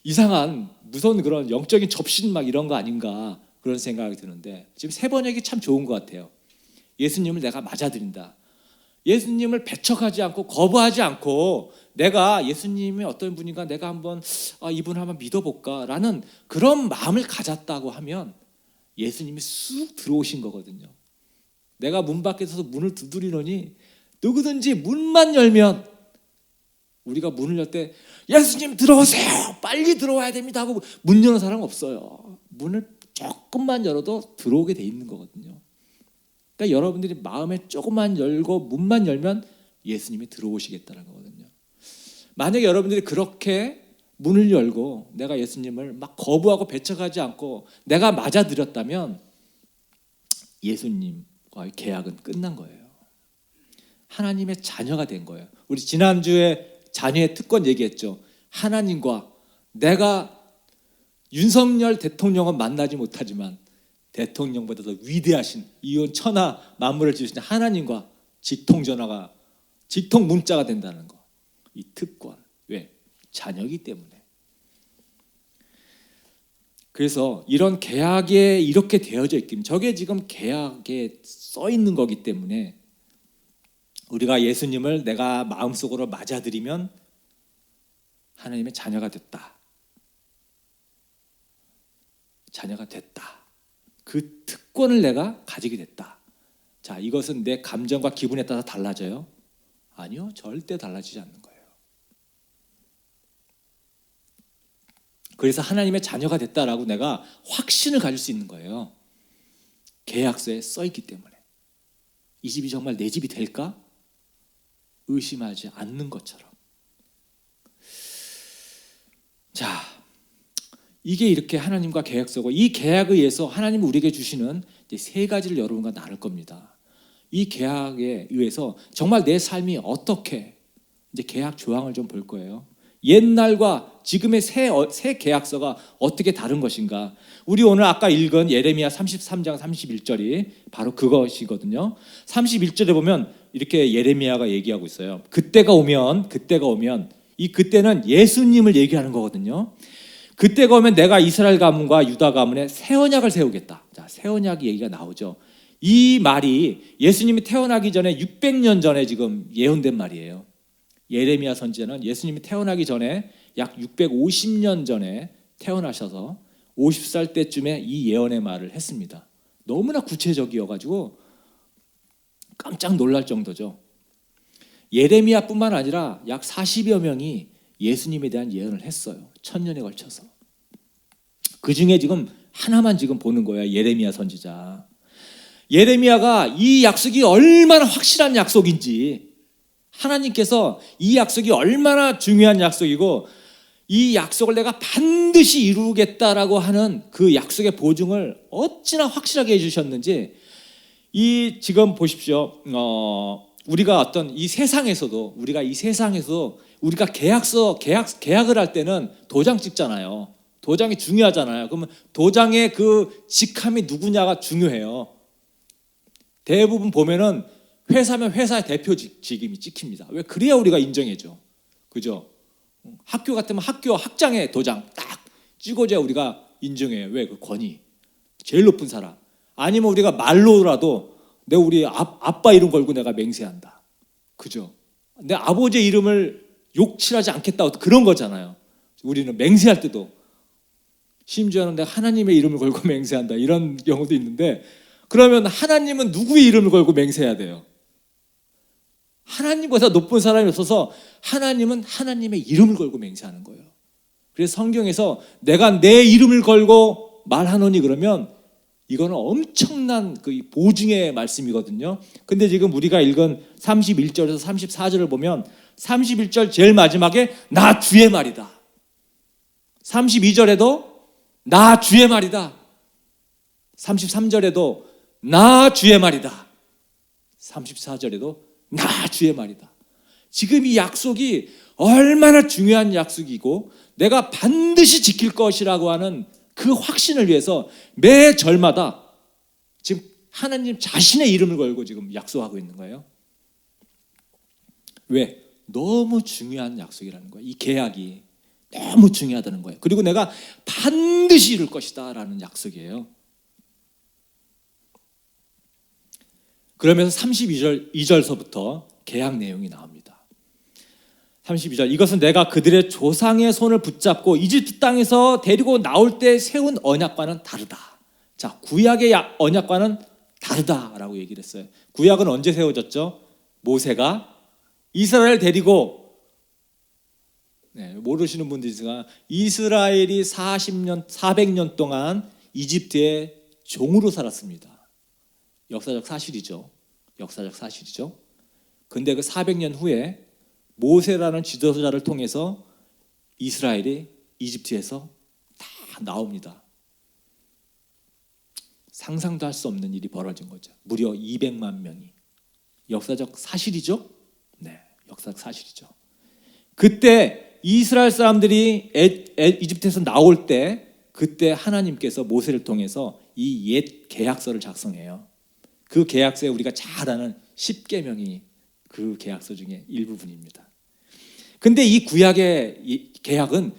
[SPEAKER 2] 이상한 무서운 그런 영적인 접신 막 이런 거 아닌가 그런 생각이 드는데 지금 세 번역이 참 좋은 것 같아요. 예수님을 내가 맞아들인다. 예수님을 배척하지 않고 거부하지 않고 내가 예수님이 어떤 분인가 내가 한번 이분을 한번 믿어볼까라는 그런 마음을 가졌다고 하면 예수님이 쑥 들어오신 거거든요. 내가 문 밖에 서서 문을 두드리노니 누구든지 문만 열면 우리가 문을 열 때 예수님 들어오세요. 빨리 들어와야 됩니다 하고 문 여는 사람 없어요. 문을 조금만 열어도 들어오게 돼 있는 거거든요. 그러니까 여러분들이 마음에 조금만 열고 문만 열면 예수님이 들어오시겠다는 거거든요. 만약에 여러분들이 그렇게 문을 열고 내가 예수님을 막 거부하고 배척하지 않고 내가 맞아들였다면 예수님과의 계약은 끝난 거예요. 하나님의 자녀가 된 거예요. 우리 지난주에 자녀의 특권 얘기했죠. 하나님과 내가 윤석열 대통령은 만나지 못하지만 대통령보다 더 위대하신 이온 천하 만물을 지으신 하나님과 직통 문자가 된다는 거. 이 특권. 왜? 자녀이기 때문에. 그래서 이런 계약에 이렇게 되어져 있기 때문에 저게 지금 계약에 써 있는 거기 때문에 우리가 예수님을 내가 마음속으로 맞아들이면 하나님의 자녀가 됐다. 자녀가 됐다. 그 특권을 내가 가지게 됐다. 자, 이것은 내 감정과 기분에 따라 달라져요? 아니요, 절대 달라지지 않는 거예요. 그래서 하나님의 자녀가 됐다라고 내가 확신을 가질 수 있는 거예요. 계약서에 써 있기 때문에. 이 집이 정말 내 집이 될까? 의심하지 않는 것처럼. 자, 이게 이렇게 하나님과 계약서고, 이 계약에 의해서 하나님이 우리에게 주시는 이제 세 가지를 여러분과 나눌 겁니다. 이 계약에 의해서 정말 내 삶이 어떻게, 이제 계약 조항을 좀 볼 거예요. 옛날과 지금의 새 계약서가 어떻게 다른 것인가. 우리 오늘 아까 읽은 예레미야 33장 31절이 바로 그것이거든요. 31절에 보면 이렇게 예레미야가 얘기하고 있어요. 그때가 오면 이 그때는 예수님을 얘기하는 거거든요. 그때가 오면 내가 이스라엘 가문과 유다 가문에 새 언약을 세우겠다. 자, 새 언약 얘기가 나오죠. 이 말이 예수님이 태어나기 전에 600년 전에 지금 예언된 말이에요. 예레미야 선지자는 예수님이 태어나기 전에 약 650년 전에 태어나셔서 50살 때쯤에 이 예언의 말을 했습니다. 너무나 구체적이어가지고 깜짝 놀랄 정도죠. 예레미야뿐만 아니라 약 40여 명이 예수님에 대한 예언을 했어요. 1000년에 걸쳐서. 그 중에 지금 하나만 지금 보는 거예요. 예레미야 선지자. 예레미야가 이 약속이 얼마나 확실한 약속인지, 하나님께서 이 약속이 얼마나 중요한 약속이고 이 약속을 내가 반드시 이루겠다라고 하는 그 약속의 보증을 어찌나 확실하게 해주셨는지, 이 지금 보십시오. 우리가 어떤 이 세상에서도 우리가 계약을 할 때는 도장 찍잖아요. 도장이 중요하잖아요. 그러면 도장의 그 직함이 누구냐가 중요해요. 대부분 보면은 회사면 회사의 대표직임이 찍힙니다. 왜? 그래야 우리가 인정해줘. 그죠? 학교 같으면 학교 학장의 도장 딱 찍어줘야 우리가 인정해요. 왜? 그 권위. 제일 높은 사람. 아니면 우리가 말로라도 우리 아빠 이름 걸고 내가 맹세한다. 그죠? 내 아버지의 이름을 욕칠하지 않겠다. 그런 거잖아요. 우리는 맹세할 때도. 심지어는 내가 하나님의 이름을 걸고 맹세한다. 이런 경우도 있는데, 그러면 하나님은 누구의 이름을 걸고 맹세해야 돼요? 하나님보다 높은 사람이 없어서 하나님은 하나님의 이름을 걸고 맹세하는 거예요. 그래서 성경에서 내가 내 이름을 걸고 말하노니 그러면 이거는 엄청난 그 보증의 말씀이거든요. 근데 지금 우리가 읽은 31절에서 34절을 보면 31절 제일 마지막에 나 주의 말이다. 32절에도 나 주의 말이다. 33절에도 나 주의 말이다. 34절에도 나 주의 말이다. 지금 이 약속이 얼마나 중요한 약속이고 내가 반드시 지킬 것이라고 하는 그 확신을 위해서 매 절마다 지금 하나님 자신의 이름을 걸고 지금 약속하고 있는 거예요. 왜? 너무 중요한 약속이라는 거예요. 이 계약이 너무 중요하다는 거예요. 그리고 내가 반드시 이룰 것이다 라는 약속이에요. 그러면서 32절서부터 계약 내용이 나옵니다. 32절, 이것은 내가 그들의 조상의 손을 붙잡고 이집트 땅에서 데리고 나올 때 세운 언약과는 다르다. 자, 구약의 언약과는 다르다라고 얘기를 했어요. 구약은 언제 세워졌죠? 모세가 이스라엘 데리고, 모르시는 분들이 있으니까 이스라엘이 400년 동안 이집트의 종으로 살았습니다. 역사적 사실이죠. 근데 그 400년 후에 모세라는 지도자를 통해서 이스라엘이 이집트에서 다 나옵니다. 상상도 할 수 없는 일이 벌어진 거죠. 무려 200만 명이. 역사적 사실이죠? 네, 역사적 사실이죠. 그때 이스라엘 사람들이 이집트에서 나올 때, 그때 하나님께서 모세를 통해서 이 옛 계약서를 작성해요. 그 계약서에 우리가 잘 아는 10계명이 그 계약서 중에 일부분입니다. 근데 이 구약의 계약은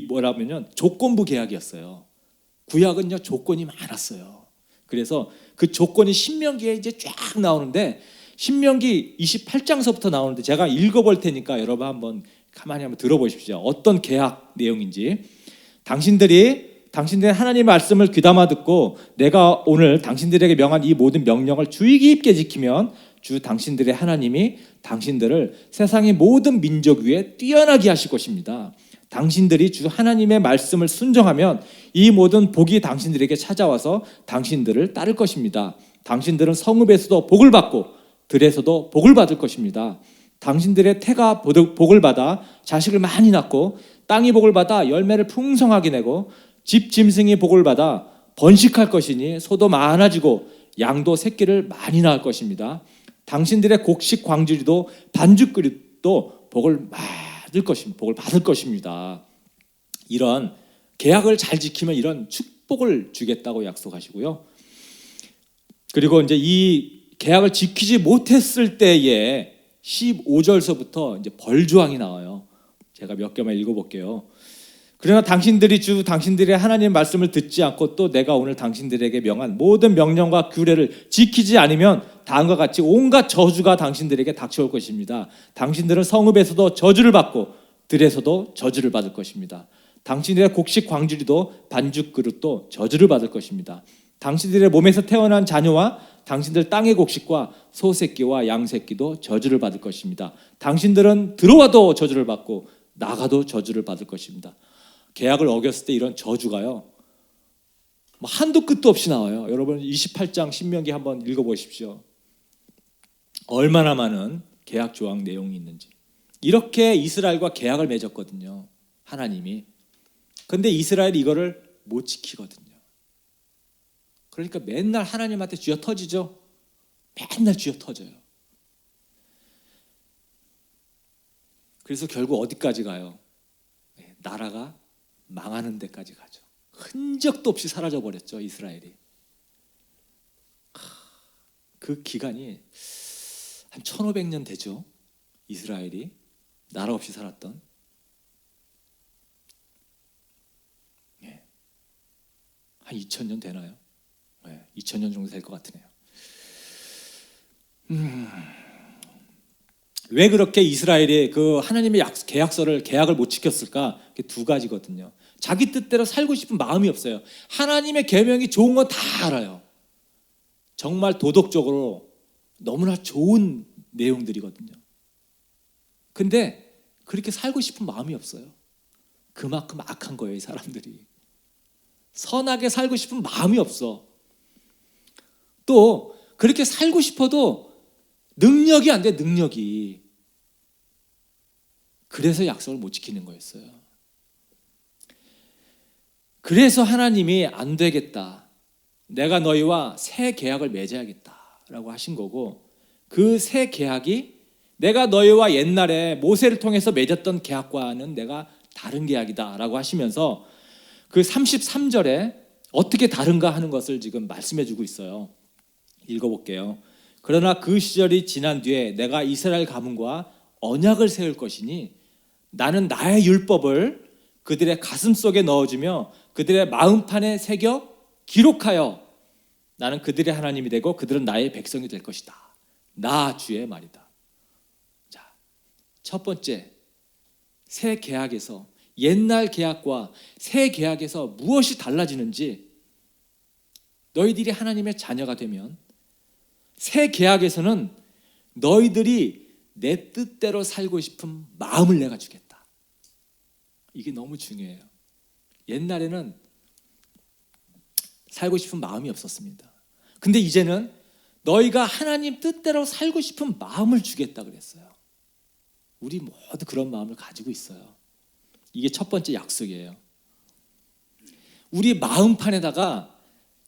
[SPEAKER 2] 뭐라면요, 조건부 계약이었어요. 구약은요, 조건이 많았어요. 그래서 그 조건이 신명기에 이제 쫙 나오는데 신명기 28장서부터 나오는데 제가 읽어볼 테니까 여러분 한번 가만히 한번 들어보십시오. 어떤 계약 내용인지. 당신들의 하나님의 말씀을 귀담아 듣고 내가 오늘 당신들에게 명한 이 모든 명령을 주의 깊게 지키면 주 당신들의 하나님이 당신들을 세상의 모든 민족 위에 뛰어나게 하실 것입니다. 당신들이 주 하나님의 말씀을 순종하면 이 모든 복이 당신들에게 찾아와서 당신들을 따를 것입니다. 당신들은 성읍에서도 복을 받고 들에서도 복을 받을 것입니다. 당신들의 태가 복을 받아 자식을 많이 낳고 땅이 복을 받아 열매를 풍성하게 내고 집 짐승이 복을 받아 번식할 것이니 소도 많아지고 양도 새끼를 많이 낳을 것입니다. 당신들의 곡식 광주리도 반죽 그릇도 복을 받을 것입니다. 이런 계약을 잘 지키면 이런 축복을 주겠다고 약속하시고요. 그리고 이제 이 계약을 지키지 못했을 때에 15절서부터 이제 벌조항이 나와요. 제가 몇 개만 읽어볼게요. 그러나 당신들이 당신들의 하나님의 말씀을 듣지 않고 또 내가 오늘 당신들에게 명한 모든 명령과 규례를 지키지 않으면 다음과 같이 온갖 저주가 당신들에게 닥쳐올 것입니다. 당신들은 성읍에서도 저주를 받고 들에서도 저주를 받을 것입니다. 당신들의 곡식 광주리도 반죽 그릇도 저주를 받을 것입니다. 당신들의 몸에서 태어난 자녀와 당신들 땅의 곡식과 소새끼와 양새끼도 저주를 받을 것입니다. 당신들은 들어와도 저주를 받고 나가도 저주를 받을 것입니다. 계약을 어겼을 때 이런 저주가요, 한도 끝도 없이 나와요. 여러분 28장 신명기 한번 읽어보십시오. 얼마나 많은 계약 조항 내용이 있는지. 이렇게 이스라엘과 계약을 맺었거든요, 하나님이. 근데 이스라엘이 이거를 못 지키거든요. 그러니까 맨날 하나님한테 쥐어 터지죠. 맨날 쥐어 터져요. 그래서 결국 어디까지 가요? 나라가 망하는 데까지 가죠. 흔적도 없이 사라져 버렸죠, 이스라엘이. 그 기간이 한 1500년 되죠. 이스라엘이 나라 없이 살았던. 한 2000년 되나요? 2000년 정도 될 것 같으네요. 왜 그렇게 이스라엘이 그 하나님의 계약을 못 지켰을까? 두 가지거든요. 자기 뜻대로 살고 싶은 마음이 없어요. 하나님의 계명이 좋은 건 다 알아요. 정말 도덕적으로 너무나 좋은 내용들이거든요. 근데 그렇게 살고 싶은 마음이 없어요. 그만큼 악한 거예요, 이 사람들이. 선하게 살고 싶은 마음이 없어. 또 그렇게 살고 싶어도 능력이 안 돼, 능력이. 그래서 약속을 못 지키는 거였어요. 그래서 하나님이 안 되겠다, 내가 너희와 새 계약을 맺어야겠다라고 하신 거고, 그 새 계약이 내가 너희와 옛날에 모세를 통해서 맺었던 계약과는 내가 다른 계약이다라고 하시면서 그 33절에 어떻게 다른가 하는 것을 지금 말씀해 주고 있어요. 읽어볼게요. 그러나 그 시절이 지난 뒤에 내가 이스라엘 가문과 언약을 세울 것이니 나는 나의 율법을 그들의 가슴 속에 넣어주며 그들의 마음판에 새겨 기록하여 나는 그들의 하나님이 되고 그들은 나의 백성이 될 것이다. 나 주의 말이다. 자, 첫 번째, 새 계약에서, 옛날 계약과 새 계약에서 무엇이 달라지는지, 너희들이 하나님의 자녀가 되면 새 계약에서는 너희들이 내 뜻대로 살고 싶은 마음을 내가 주겠다. 이게 너무 중요해요. 옛날에는 살고 싶은 마음이 없었습니다. 근데 이제는 너희가 하나님 뜻대로 살고 싶은 마음을 주겠다 그랬어요. 우리 모두 그런 마음을 가지고 있어요. 이게 첫 번째 약속이에요. 우리 마음판에다가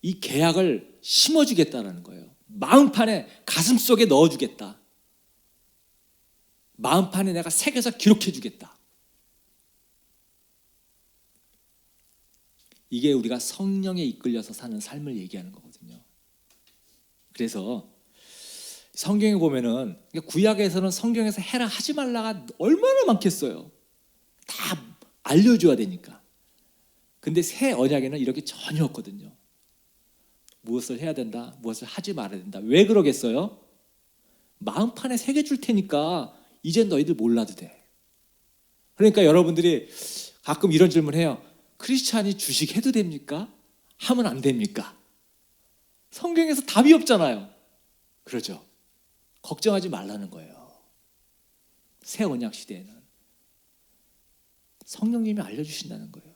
[SPEAKER 2] 이 계약을 심어주겠다라는 거예요. 마음판에, 가슴속에 넣어주겠다. 마음판에 내가 새겨서 기록해주겠다. 이게 우리가 성령에 이끌려서 사는 삶을 얘기하는 거거든요. 그래서 성경에 보면은, 구약에서는 성경에서 해라 하지 말라가 얼마나 많겠어요. 다 알려줘야 되니까. 근데 새 언약에는 이렇게 전혀 없거든요. 무엇을 해야 된다, 무엇을 하지 말아야 된다. 왜 그러겠어요? 마음판에 새겨줄 테니까 이제 너희들 몰라도 돼. 그러니까 여러분들이 가끔 이런 질문해요. 크리스찬이 주식해도 됩니까? 하면 안 됩니까? 성경에서 답이 없잖아요. 그러죠. 걱정하지 말라는 거예요. 새 언약 시대에는 성령님이 알려주신다는 거예요.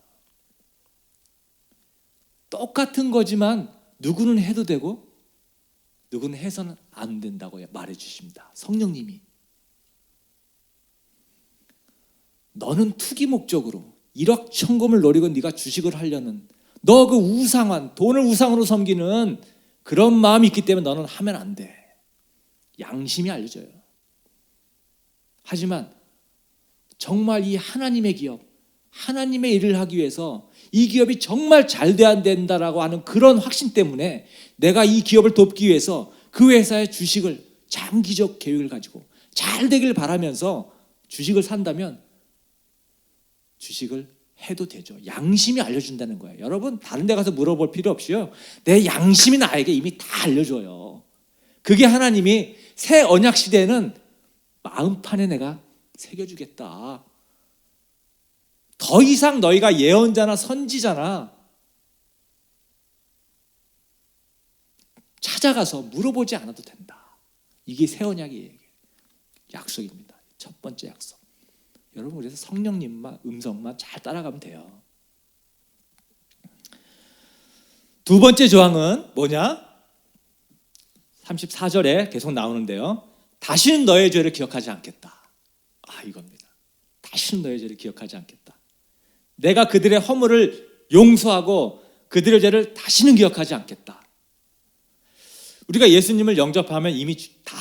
[SPEAKER 2] 똑같은 거지만 누구는 해도 되고 누구는 해서는 안 된다고 말해주십니다. 성령님이. 너는 투기 목적으로 1억 천금을 노리고 네가 주식을 하려는 너 그 우상한 돈을 우상으로 섬기는 그런 마음이 있기 때문에 너는 하면 안 돼. 양심이 알려줘요. 하지만 정말 이 하나님의 기업, 하나님의 일을 하기 위해서 이 기업이 정말 잘 돼야 된다라고 하는 그런 확신 때문에 내가 이 기업을 돕기 위해서 그 회사의 주식을 장기적 계획을 가지고 잘 되길 바라면서 주식을 산다면 주식을 해도 되죠. 양심이 알려준다는 거예요. 여러분 다른 데 가서 물어볼 필요 없이요. 내 양심이 나에게 이미 다 알려줘요. 그게 하나님이 새 언약 시대에는 마음판에 내가 새겨주겠다. 더 이상 너희가 예언자나 선지자나 찾아가서 물어보지 않아도 된다. 이게 새 언약의 약속입니다. 첫 번째 약속. 여러분 그래서 성령님만 음성만 잘 따라가면 돼요. 두 번째 조항은 뭐냐? 34절에 계속 나오는데요. 다시는 너의 죄를 기억하지 않겠다. 이겁니다. 다시는 너의 죄를 기억하지 않겠다. 내가 그들의 허물을 용서하고 그들의 죄를 다시는 기억하지 않겠다. 우리가 예수님을 영접하면 이미 다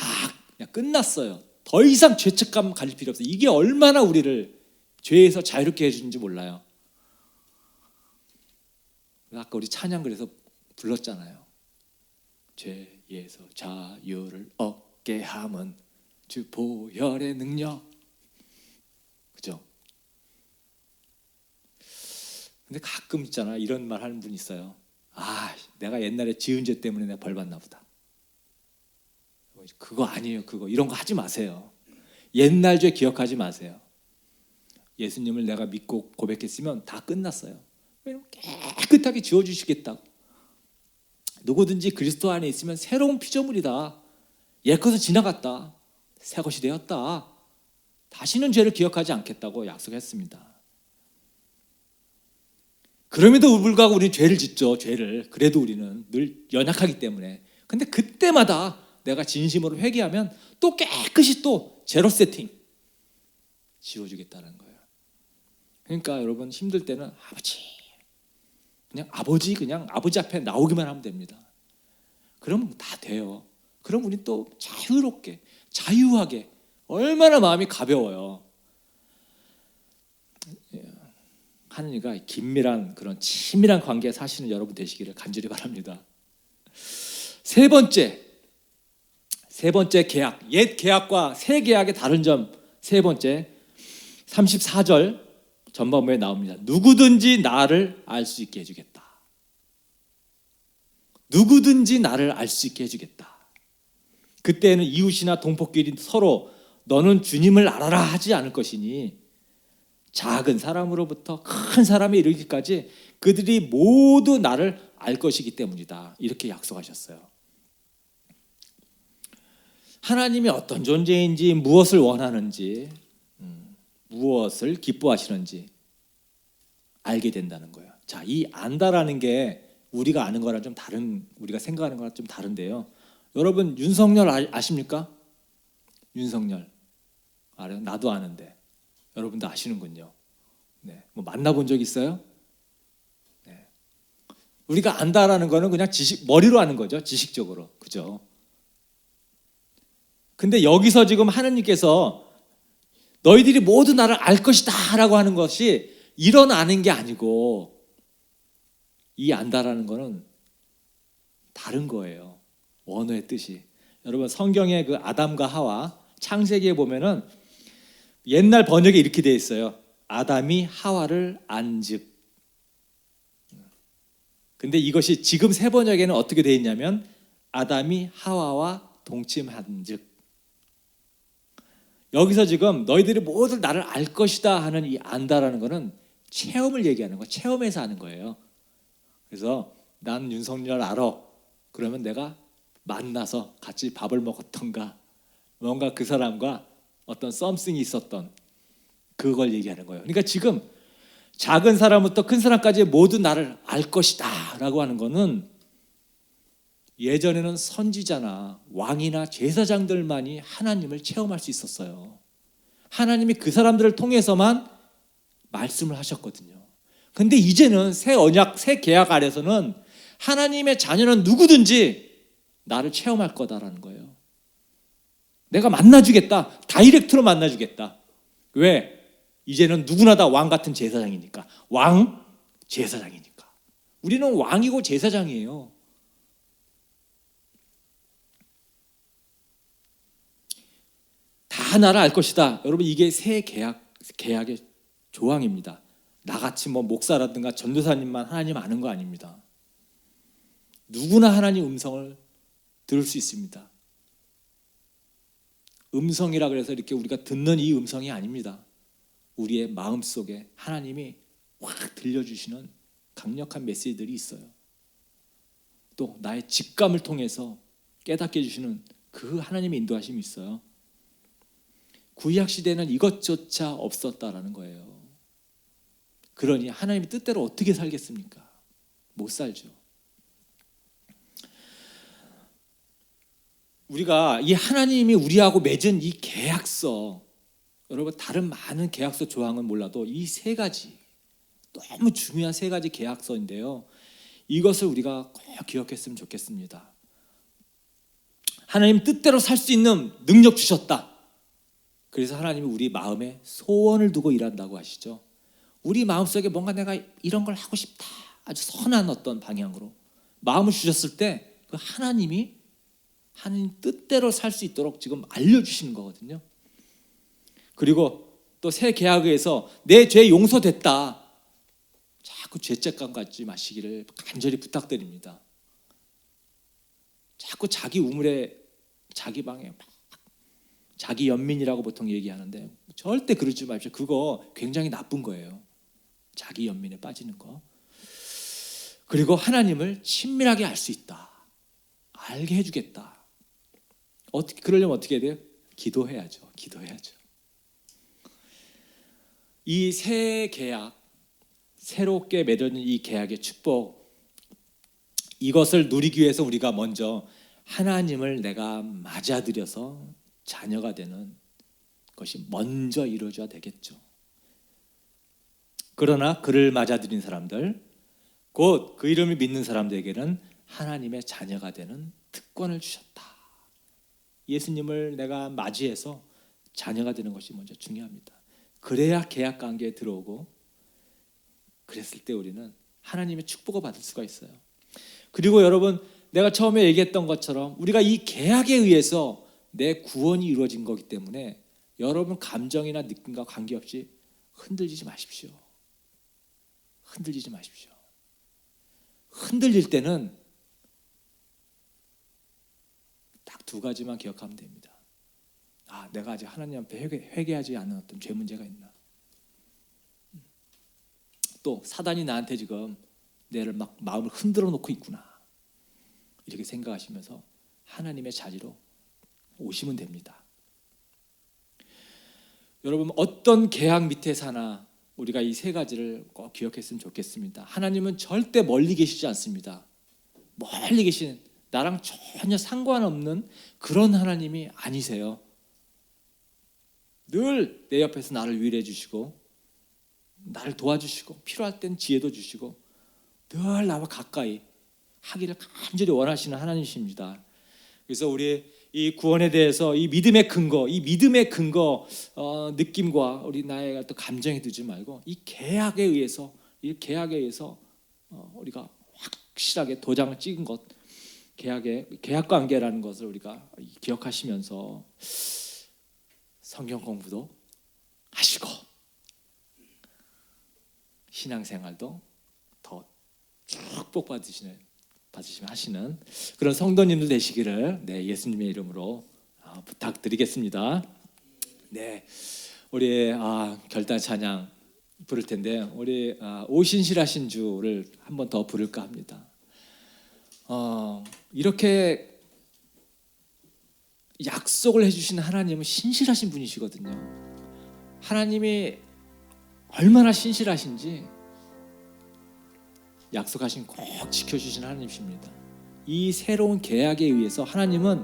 [SPEAKER 2] 그냥 끝났어요. 더 이상 죄책감 가질 필요 없어요. 이게 얼마나 우리를 죄에서 자유롭게 해주는지 몰라요. 아까 우리 찬양 그래서 불렀잖아요. 죄에서 자유를 얻게 함은 주 보혈의 능력. 그죠? 근데 가끔 있잖아 이런 말 하는 분 있어요. 내가 옛날에 지은 죄 때문에 내가 벌 받나 보다. 그거 아니에요. 그거 이런 거 하지 마세요. 옛날 죄 기억하지 마세요. 예수님을 내가 믿고 고백했으면 다 끝났어요. 왜냐면 깨끗하게 지워주시겠다고. 누구든지 그리스도 안에 있으면 새로운 피조물이다. 옛것은 지나갔다. 새것이 되었다. 다시는 죄를 기억하지 않겠다고 약속했습니다. 그럼에도 불구하고 우리는 죄를 짓죠. 죄를. 그래도 우리는 늘 연약하기 때문에. 근데 그때마다 내가 진심으로 회개하면 또 깨끗이 또 제로 세팅 지워주겠다는 거예요. 그러니까 여러분 힘들 때는 그냥 아버지 앞에 나오기만 하면 됩니다. 그러면 다 돼요. 그럼 우리 또 자유롭게 자유하게 얼마나 마음이 가벼워요. 하느님과 긴밀한 그런 친밀한 관계에 사시는 여러분 되시기를 간절히 바랍니다. 세 번째 계약, 옛 계약과 새 계약의 다른 점 세 번째 34절 전반부에 나옵니다. 누구든지 나를 알 수 있게 해주겠다. 누구든지 나를 알 수 있게 해주겠다. 그때는 이웃이나 동포끼리 서로 너는 주님을 알아라 하지 않을 것이니 작은 사람으로부터 큰 사람에 이르기까지 그들이 모두 나를 알 것이기 때문이다. 이렇게 약속하셨어요. 하나님이 어떤 존재인지 무엇을 원하는지 무엇을 기뻐하시는지 알게 된다는 거예요. 자, 이 안다라는 게 우리가 아는 거랑 좀 다른, 우리가 생각하는 거랑 좀 다른데요. 여러분 윤석열 아십니까? 윤석열 알아요? 나도 아는데 여러분도 아시는군요. 네, 뭐 만나본 적 있어요? 네. 우리가 안다라는 거는 그냥 머리로 아는 거죠. 지식적으로, 그죠? 근데 여기서 지금 하나님께서 너희들이 모두 나를 알 것이다 라고 하는 것이 이런 아는 게 아니고 이 안다라는 거는 다른 거예요. 원어의 뜻이. 여러분 성경의 그 아담과 하와 창세기에 보면은 옛날 번역에 이렇게 되어 있어요. 아담이 하와를 안즉. 근데 이것이 지금 새 번역에는 어떻게 되어 있냐면 아담이 하와와 동침한즉. 여기서 지금 너희들이 모두 나를 알 것이다 하는 이 안다라는 거는 체험을 얘기하는 거예요. 체험에서 하는 거예요. 그래서 난 윤석열 알아. 그러면 내가 만나서 같이 밥을 먹었던가 뭔가 그 사람과 어떤 썸씽이 있었던 그걸 얘기하는 거예요. 그러니까 지금 작은 사람부터 큰 사람까지 모두 나를 알 것이다 라고 하는 거는 예전에는 선지자나 왕이나 제사장들만이 하나님을 체험할 수 있었어요. 하나님이 그 사람들을 통해서만 말씀을 하셨거든요. 근데 이제는 새 언약, 새 계약 아래서는 하나님의 자녀는 누구든지 나를 체험할 거다라는 거예요. 내가 만나주겠다. 다이렉트로 만나주겠다. 왜? 이제는 누구나 다 왕 같은 제사장이니까. 왕, 제사장이니까. 우리는 왕이고 제사장이에요. 다 나를 알 것이다. 여러분 이게 새 계약의 조항입니다. 나같이 뭐 목사라든가 전도사님만 하나님 아는 거 아닙니다. 누구나 하나님 음성을 들을 수 있습니다. 음성이라 그래서 이렇게 우리가 듣는 이 음성이 아닙니다. 우리의 마음속에 하나님이 확 들려주시는 강력한 메시지들이 있어요. 또 나의 직감을 통해서 깨닫게 해주시는 그 하나님의 인도하심이 있어요. 구약 시대는 이것조차 없었다라는 거예요. 그러니 하나님의 뜻대로 어떻게 살겠습니까? 못 살죠. 우리가 이 하나님이 우리하고 맺은 이 계약서, 여러분 다른 많은 계약서 조항은 몰라도 이 세 가지 너무 중요한 세 가지 계약서인데요. 이것을 우리가 꼭 기억했으면 좋겠습니다. 하나님 뜻대로 살 수 있는 능력 주셨다. 그래서 하나님이 우리 마음에 소원을 두고 일한다고 하시죠. 우리 마음속에 뭔가 내가 이런 걸 하고 싶다. 아주 선한 어떤 방향으로 마음을 주셨을 때 그 하나님이 하나님 뜻대로 살 수 있도록 지금 알려주시는 거거든요. 그리고 또 새 계약에 의해서 내 죄 용서됐다. 자꾸 죄책감 갖지 마시기를 간절히 부탁드립니다. 자꾸 자기 우물에 자기 방에 막 자기 연민이라고 보통 얘기하는데 절대 그러지 마십시오. 그거 굉장히 나쁜 거예요. 자기 연민에 빠지는 거. 그리고 하나님을 친밀하게 알 수 있다. 알게 해주겠다. 어떻게 그러려면 어떻게 해야 돼요? 기도해야죠. 기도해야죠. 이 새 계약, 새롭게 맺어진 이 계약의 축복, 이것을 누리기 위해서 우리가 먼저 하나님을 내가 맞아들여서 자녀가 되는 것이 먼저 이루어져야 되겠죠. 그러나 그를 맞아들인 사람들, 곧 그 이름을 믿는 사람들에게는 하나님의 자녀가 되는 특권을 주셨다. 예수님을 내가 맞이해서 자녀가 되는 것이 먼저 중요합니다. 그래야 계약 관계에 들어오고, 그랬을 때 우리는 하나님의 축복을 받을 수가 있어요. 그리고 여러분, 내가 처음에 얘기했던 것처럼 우리가 이 계약에 의해서 내 구원이 이루어진 거기 때문에 여러분 감정이나 느낌과 관계없이 흔들리지 마십시오. 흔들리지 마십시오. 흔들릴 때는 딱 두 가지만 기억하면 됩니다. 아, 내가 아직 하나님 앞에 회개하지 않은 어떤 죄 문제가 있나? 또 사단이 나한테 지금 내를 막 마음을 흔들어 놓고 있구나. 이렇게 생각하시면서 하나님의 자리로 오시면 됩니다. 여러분 어떤 계약 밑에 사나 우리가 이 세 가지를 꼭 기억했으면 좋겠습니다. 하나님은 절대 멀리 계시지 않습니다. 멀리 계신 나랑 전혀 상관없는 그런 하나님이 아니세요. 늘 내 옆에서 나를 위로해 주시고 나를 도와주시고 필요할 땐 지혜도 주시고 늘 나와 가까이 하기를 간절히 원하시는 하나님이십니다. 그래서 우리 이 구원에 대해서 이 믿음의 근거, 느낌과 우리 나의 어떤 감정에 두지 말고 이 계약에 의해서 우리가 확실하게 도장을 찍은 것, 계약 관계라는 것을 우리가 기억하시면서 성경 공부도 하시고 신앙생활도 더 축복 받으시면 하시는 그런 성도님들 되시기를 예수님의 이름으로 부탁드리겠습니다. 네, 우리 결단 찬양 부를 텐데 우리 오신실하신 주를 한 번 더 부를까 합니다. 이렇게 약속을 해주신 하나님은 신실하신 분이시거든요. 하나님이 얼마나 신실하신지 약속하신 꼭 지켜주신 하나님이십니다. 이 새로운 계약에 의해서 하나님은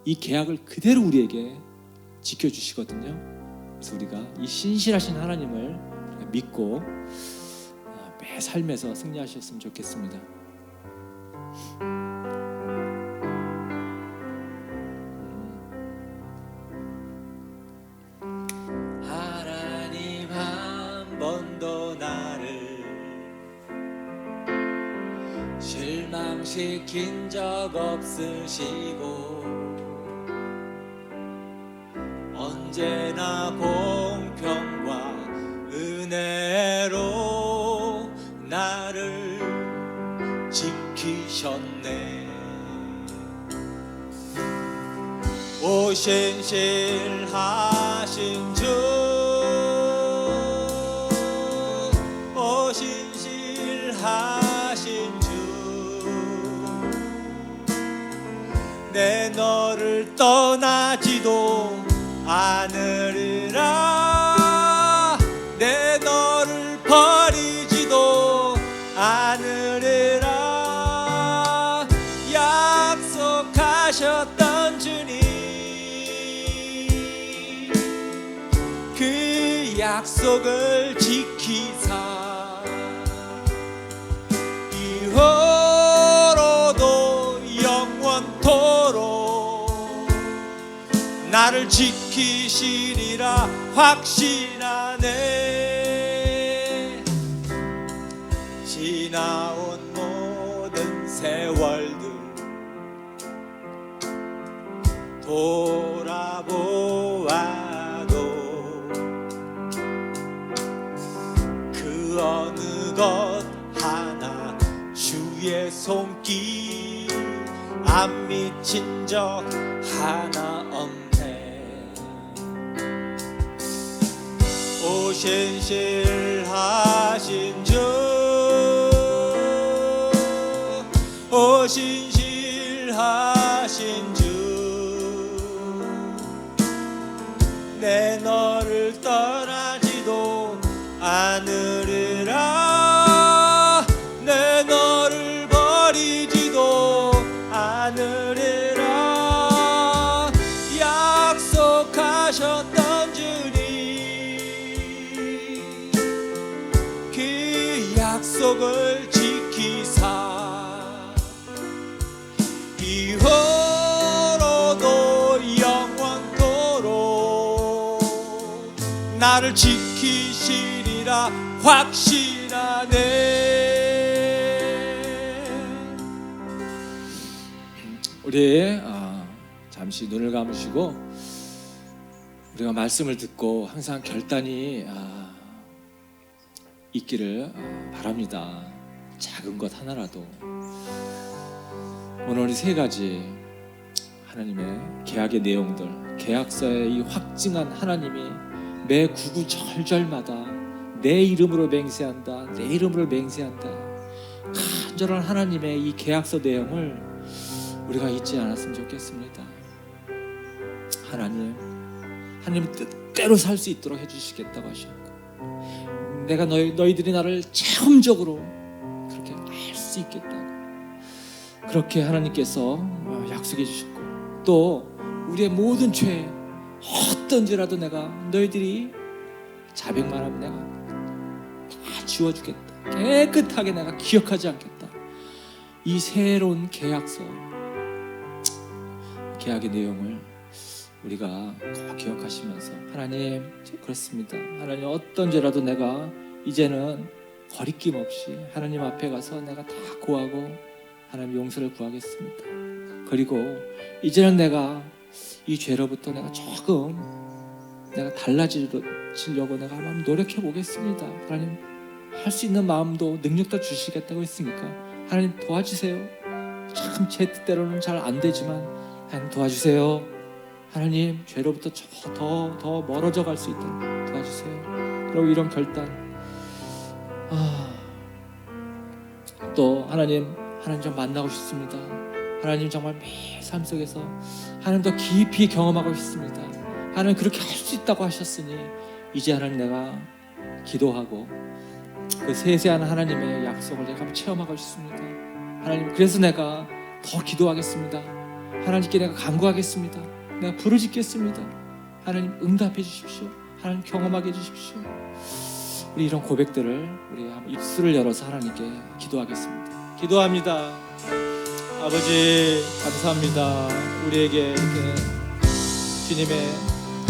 [SPEAKER 2] 이 계약을 그대로 우리에게 지켜주시거든요. 그래서 우리가 이 신실하신 하나님을 믿고 매 삶에서 승리하셨으면 좋겠습니다.
[SPEAKER 3] 하나님 한 번도 나를 실망시킨 적 없으시고 언제나 공평과 은혜로 나를 지키셨네. 오신실하신 주, 오신실하신 주, 내 너를 떠나지도 않으리라. 내 너를 버리지도 않으리라. 약속하셨던 주님, 그 약속을 지키사 이후로도 영원토록 나를 지키시리라 확신하네. 지나온 모든 세월들 돌아보아도 그 어느 것 하나 주의 손길 안 미친 적 하나 없네. 오신실하신 주, 오신실하신 주, 내 너를 떠나지도 않으리라. 내 너를 버리지도 않으리라. 약속하셨던 주님, 그 약속을 지키사 이후로도 영원토록 나를 지키시리라 확신하네.
[SPEAKER 2] 우리 잠시 눈을 감으시고 우리가 말씀을 듣고 항상 결단이 있기를 바랍니다. 작은 것 하나라도. 오늘 우리 세 가지 하나님의 계약의 내용들, 계약서의 이 확증한 하나님이 매 구구절절마다 내 이름으로 맹세한다, 내 이름으로 맹세한다, 간절한 하나님의 이 계약서 내용을 우리가 잊지 않았으면 좋겠습니다. 하나님 뜻대로 살 수 있도록 해주시겠다고 하셨고, 내가 너희들이 나를 체험적으로 그렇게 알 수 있겠다고 그렇게 하나님께서 약속해 주셨고, 또 우리의 모든 죄 어떤지라도 내가 너희들이 자백만 하면 내가 다 지워주겠다, 깨끗하게 내가 기억하지 않겠다. 이 새로운 계약서, 계약의 내용을 우리가 꼭 기억하시면서, 하나님 그렇습니다, 하나님 어떤 죄라도 내가 이제는 거리낌 없이 하나님 앞에 가서 내가 다 고하고 하나님 용서를 구하겠습니다. 그리고 이제는 내가 이 죄로부터 내가 조금 내가 달라지려고 내가 한번 노력해 보겠습니다. 하나님 할 수 있는 마음도 능력도 주시겠다고 했으니까 하나님 도와주세요. 참 제 뜻대로는 잘 안 되지만 하나님 도와주세요. 하나님 죄로부터 더 멀어져 갈 수 있도록 도와주세요. 그리고 이런 결단 또 하나님 좀 만나고 싶습니다. 하나님 정말 매일 삶 속에서 하나님 더 깊이 경험하고 싶습니다. 하나님 그렇게 할 수 있다고 하셨으니 이제 하나님 내가 기도하고 그 세세한 하나님의 약속을 내가 한번 체험하고 싶습니다. 하나님 그래서 내가 더 기도하겠습니다. 하나님께 내가 간구하겠습니다. 내가 부르짖겠습니다. 하나님 응답해 주십시오. 하나님 경험하게 해주십시오. 우리 이런 고백들을 우리 한번 입술을 열어서 하나님께 기도하겠습니다.
[SPEAKER 3] 기도합니다. 아버지 감사합니다. 우리에게 이렇게 주님의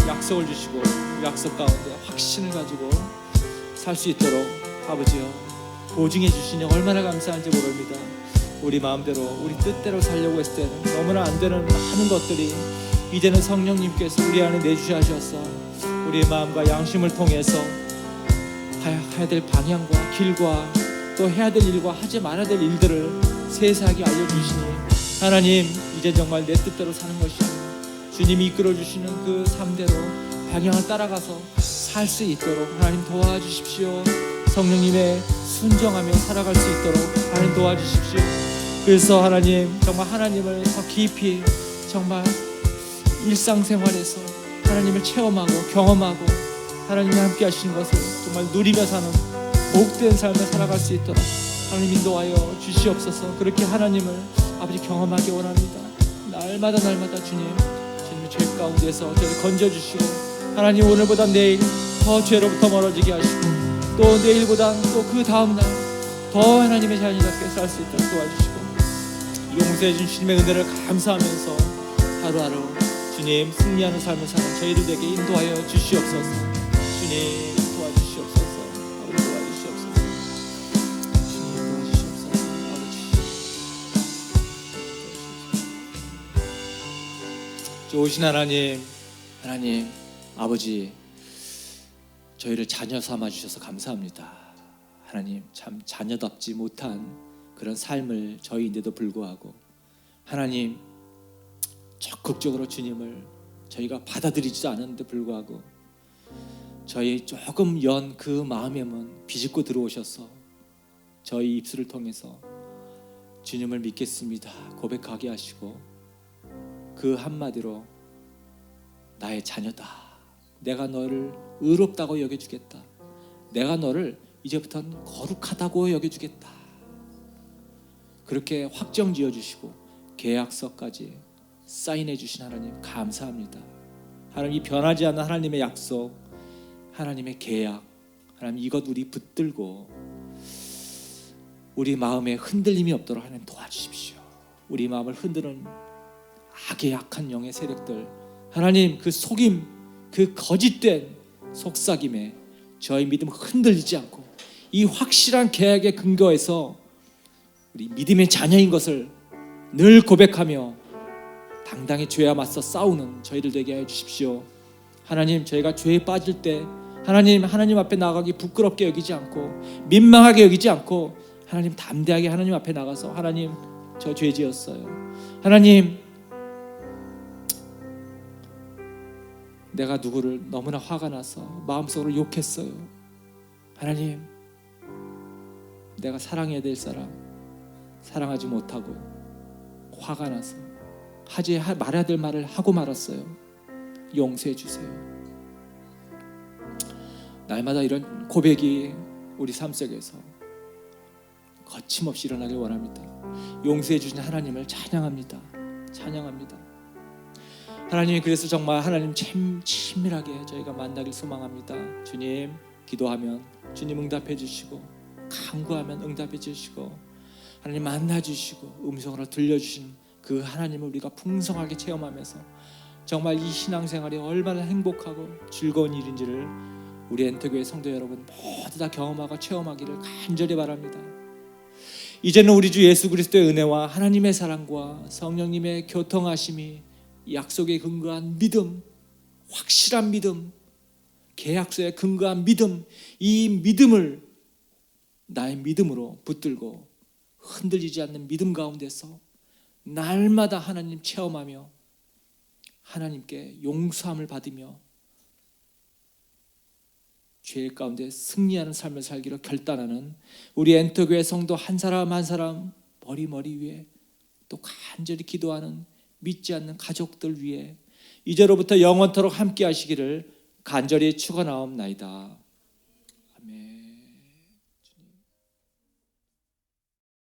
[SPEAKER 3] 약속을 주시고 약속 가운데 확신을 가지고 살 수 있도록 아버지요 보증해 주시니 얼마나 감사한지 모릅니다. 우리 마음대로 우리 뜻대로 살려고 했을 때는 너무나 안 되는 많은 것들이 이제는 성령님께서 우리 안에 내주셔 하셔서 우리의 마음과 양심을 통해서 가야 될 방향과 길과 또 해야 될 일과 하지 말아야 될 일들을 세세하게 알려주시니 하나님 이제 정말 내 뜻대로 사는 것이 아니라 주님이 이끌어주시는 그 삶대로 방향을 따라가서 살 수 있도록 하나님 도와주십시오. 성령님의 순종하며 살아갈 수 있도록 하나님 도와주십시오. 그래서 하나님 정말 하나님을 더 깊이 정말 일상생활에서 하나님을 체험하고 경험하고 하나님이 함께 하시는 것을 정말 누리며 사는 복된 삶을 살아갈 수 있도록 하나님 인도하여 주시옵소서. 그렇게 하나님을 아버지 경험하기 원합니다. 날마다 주님의 죄 가운데서 저를 건져주시고 하나님 오늘보다 내일 더 죄로부터 멀어지게 하시고 또 내일보다 또 그 다음날 더 하나님의 자녀답게 살 수 있도록 도와주시고 용서해 주신 은혜를 감사하면서 하루하루 주님 승리하는 삶을 사는 저희들 에게 인도하여 주시옵소서. 주님 도와주시옵소서. 아버지 도와주시옵소서. 주님 도와주시옵소서. 아버지 좋으신 하나님 아버지 저희를 자녀 삼아 주셔서 감사합니다. 하나님 참 자녀답지 못한 그런 삶을 저희인데도 불구하고 하나님 적극적으로 주님을 저희가 받아들이지도 않았는데 불구하고 저희 조금 연 그 마음에만 비집고 들어오셔서 저희 입술을 통해서 주님을 믿겠습니다 고백하게 하시고 그 한마디로 나의 자녀다. 내가 너를 의롭다고 여겨주겠다. 내가 너를 이제부터는 거룩하다고 여겨주겠다. 그렇게 확정 지어주시고 계약서까지 사인해 주신 하나님 감사합니다. 하나님 이 변하지 않는 하나님의 약속, 하나님의 계약, 하나님 이것 우리 붙들고 우리 마음에 흔들림이 없도록 하나님 도와주십시오. 우리 마음을 흔드는 악의 약한 영의 세력들 하나님 그 속임, 그 거짓된 속삭임에 저희 믿음 흔들리지 않고 이 확실한 계약에 근거해서 우리 믿음의 자녀인 것을 늘 고백하며 당당히 죄와 맞서 싸우는 저희들 되게 해주십시오. 하나님 저희가 죄에 빠질 때 하나님 앞에 나가기 부끄럽게 여기지 않고 민망하게 여기지 않고 하나님 담대하게 하나님 앞에 나가서 하나님 저 죄 지었어요. 하나님 내가 누구를 너무나 화가 나서 마음속으로 욕했어요. 하나님 내가 사랑해야 될 사람 사랑하지 못하고 화가 나서 말해야 될 말을 하고 말았어요. 용서해 주세요. 날마다 이런 고백이 우리 삶 속에서 거침없이 일어나길 원합니다. 용서해 주신 하나님을 찬양합니다. 하나님 그래서 정말 하나님 친밀하게 저희가 만나길 소망합니다. 주님 기도하면 주님 응답해 주시고 간구하면 응답해 주시고 하나님 만나 주시고 음성으로 들려주신 그 하나님을 우리가 풍성하게 체험하면서 정말 이 신앙생활이 얼마나 행복하고 즐거운 일인지를 우리 엔터교회 성도 여러분 모두 다 경험하고 체험하기를 간절히 바랍니다. 이제는 우리 주 예수 그리스도의 은혜와 하나님의 사랑과 성령님의 교통하심이 약속에 근거한 믿음, 확실한 믿음, 계약서에 근거한 믿음, 이 믿음을 나의 믿음으로 붙들고 흔들리지 않는 믿음 가운데서 날마다 하나님 체험하며 하나님께 용서함을 받으며 죄 가운데 승리하는 삶을 살기로 결단하는 우리 엔터교회 성도 한 사람 한 사람 머리 위에 또 간절히 기도하는 믿지 않는 가족들 위에 이제로부터 영원토록 함께 하시기를 간절히 축원하옵나이다.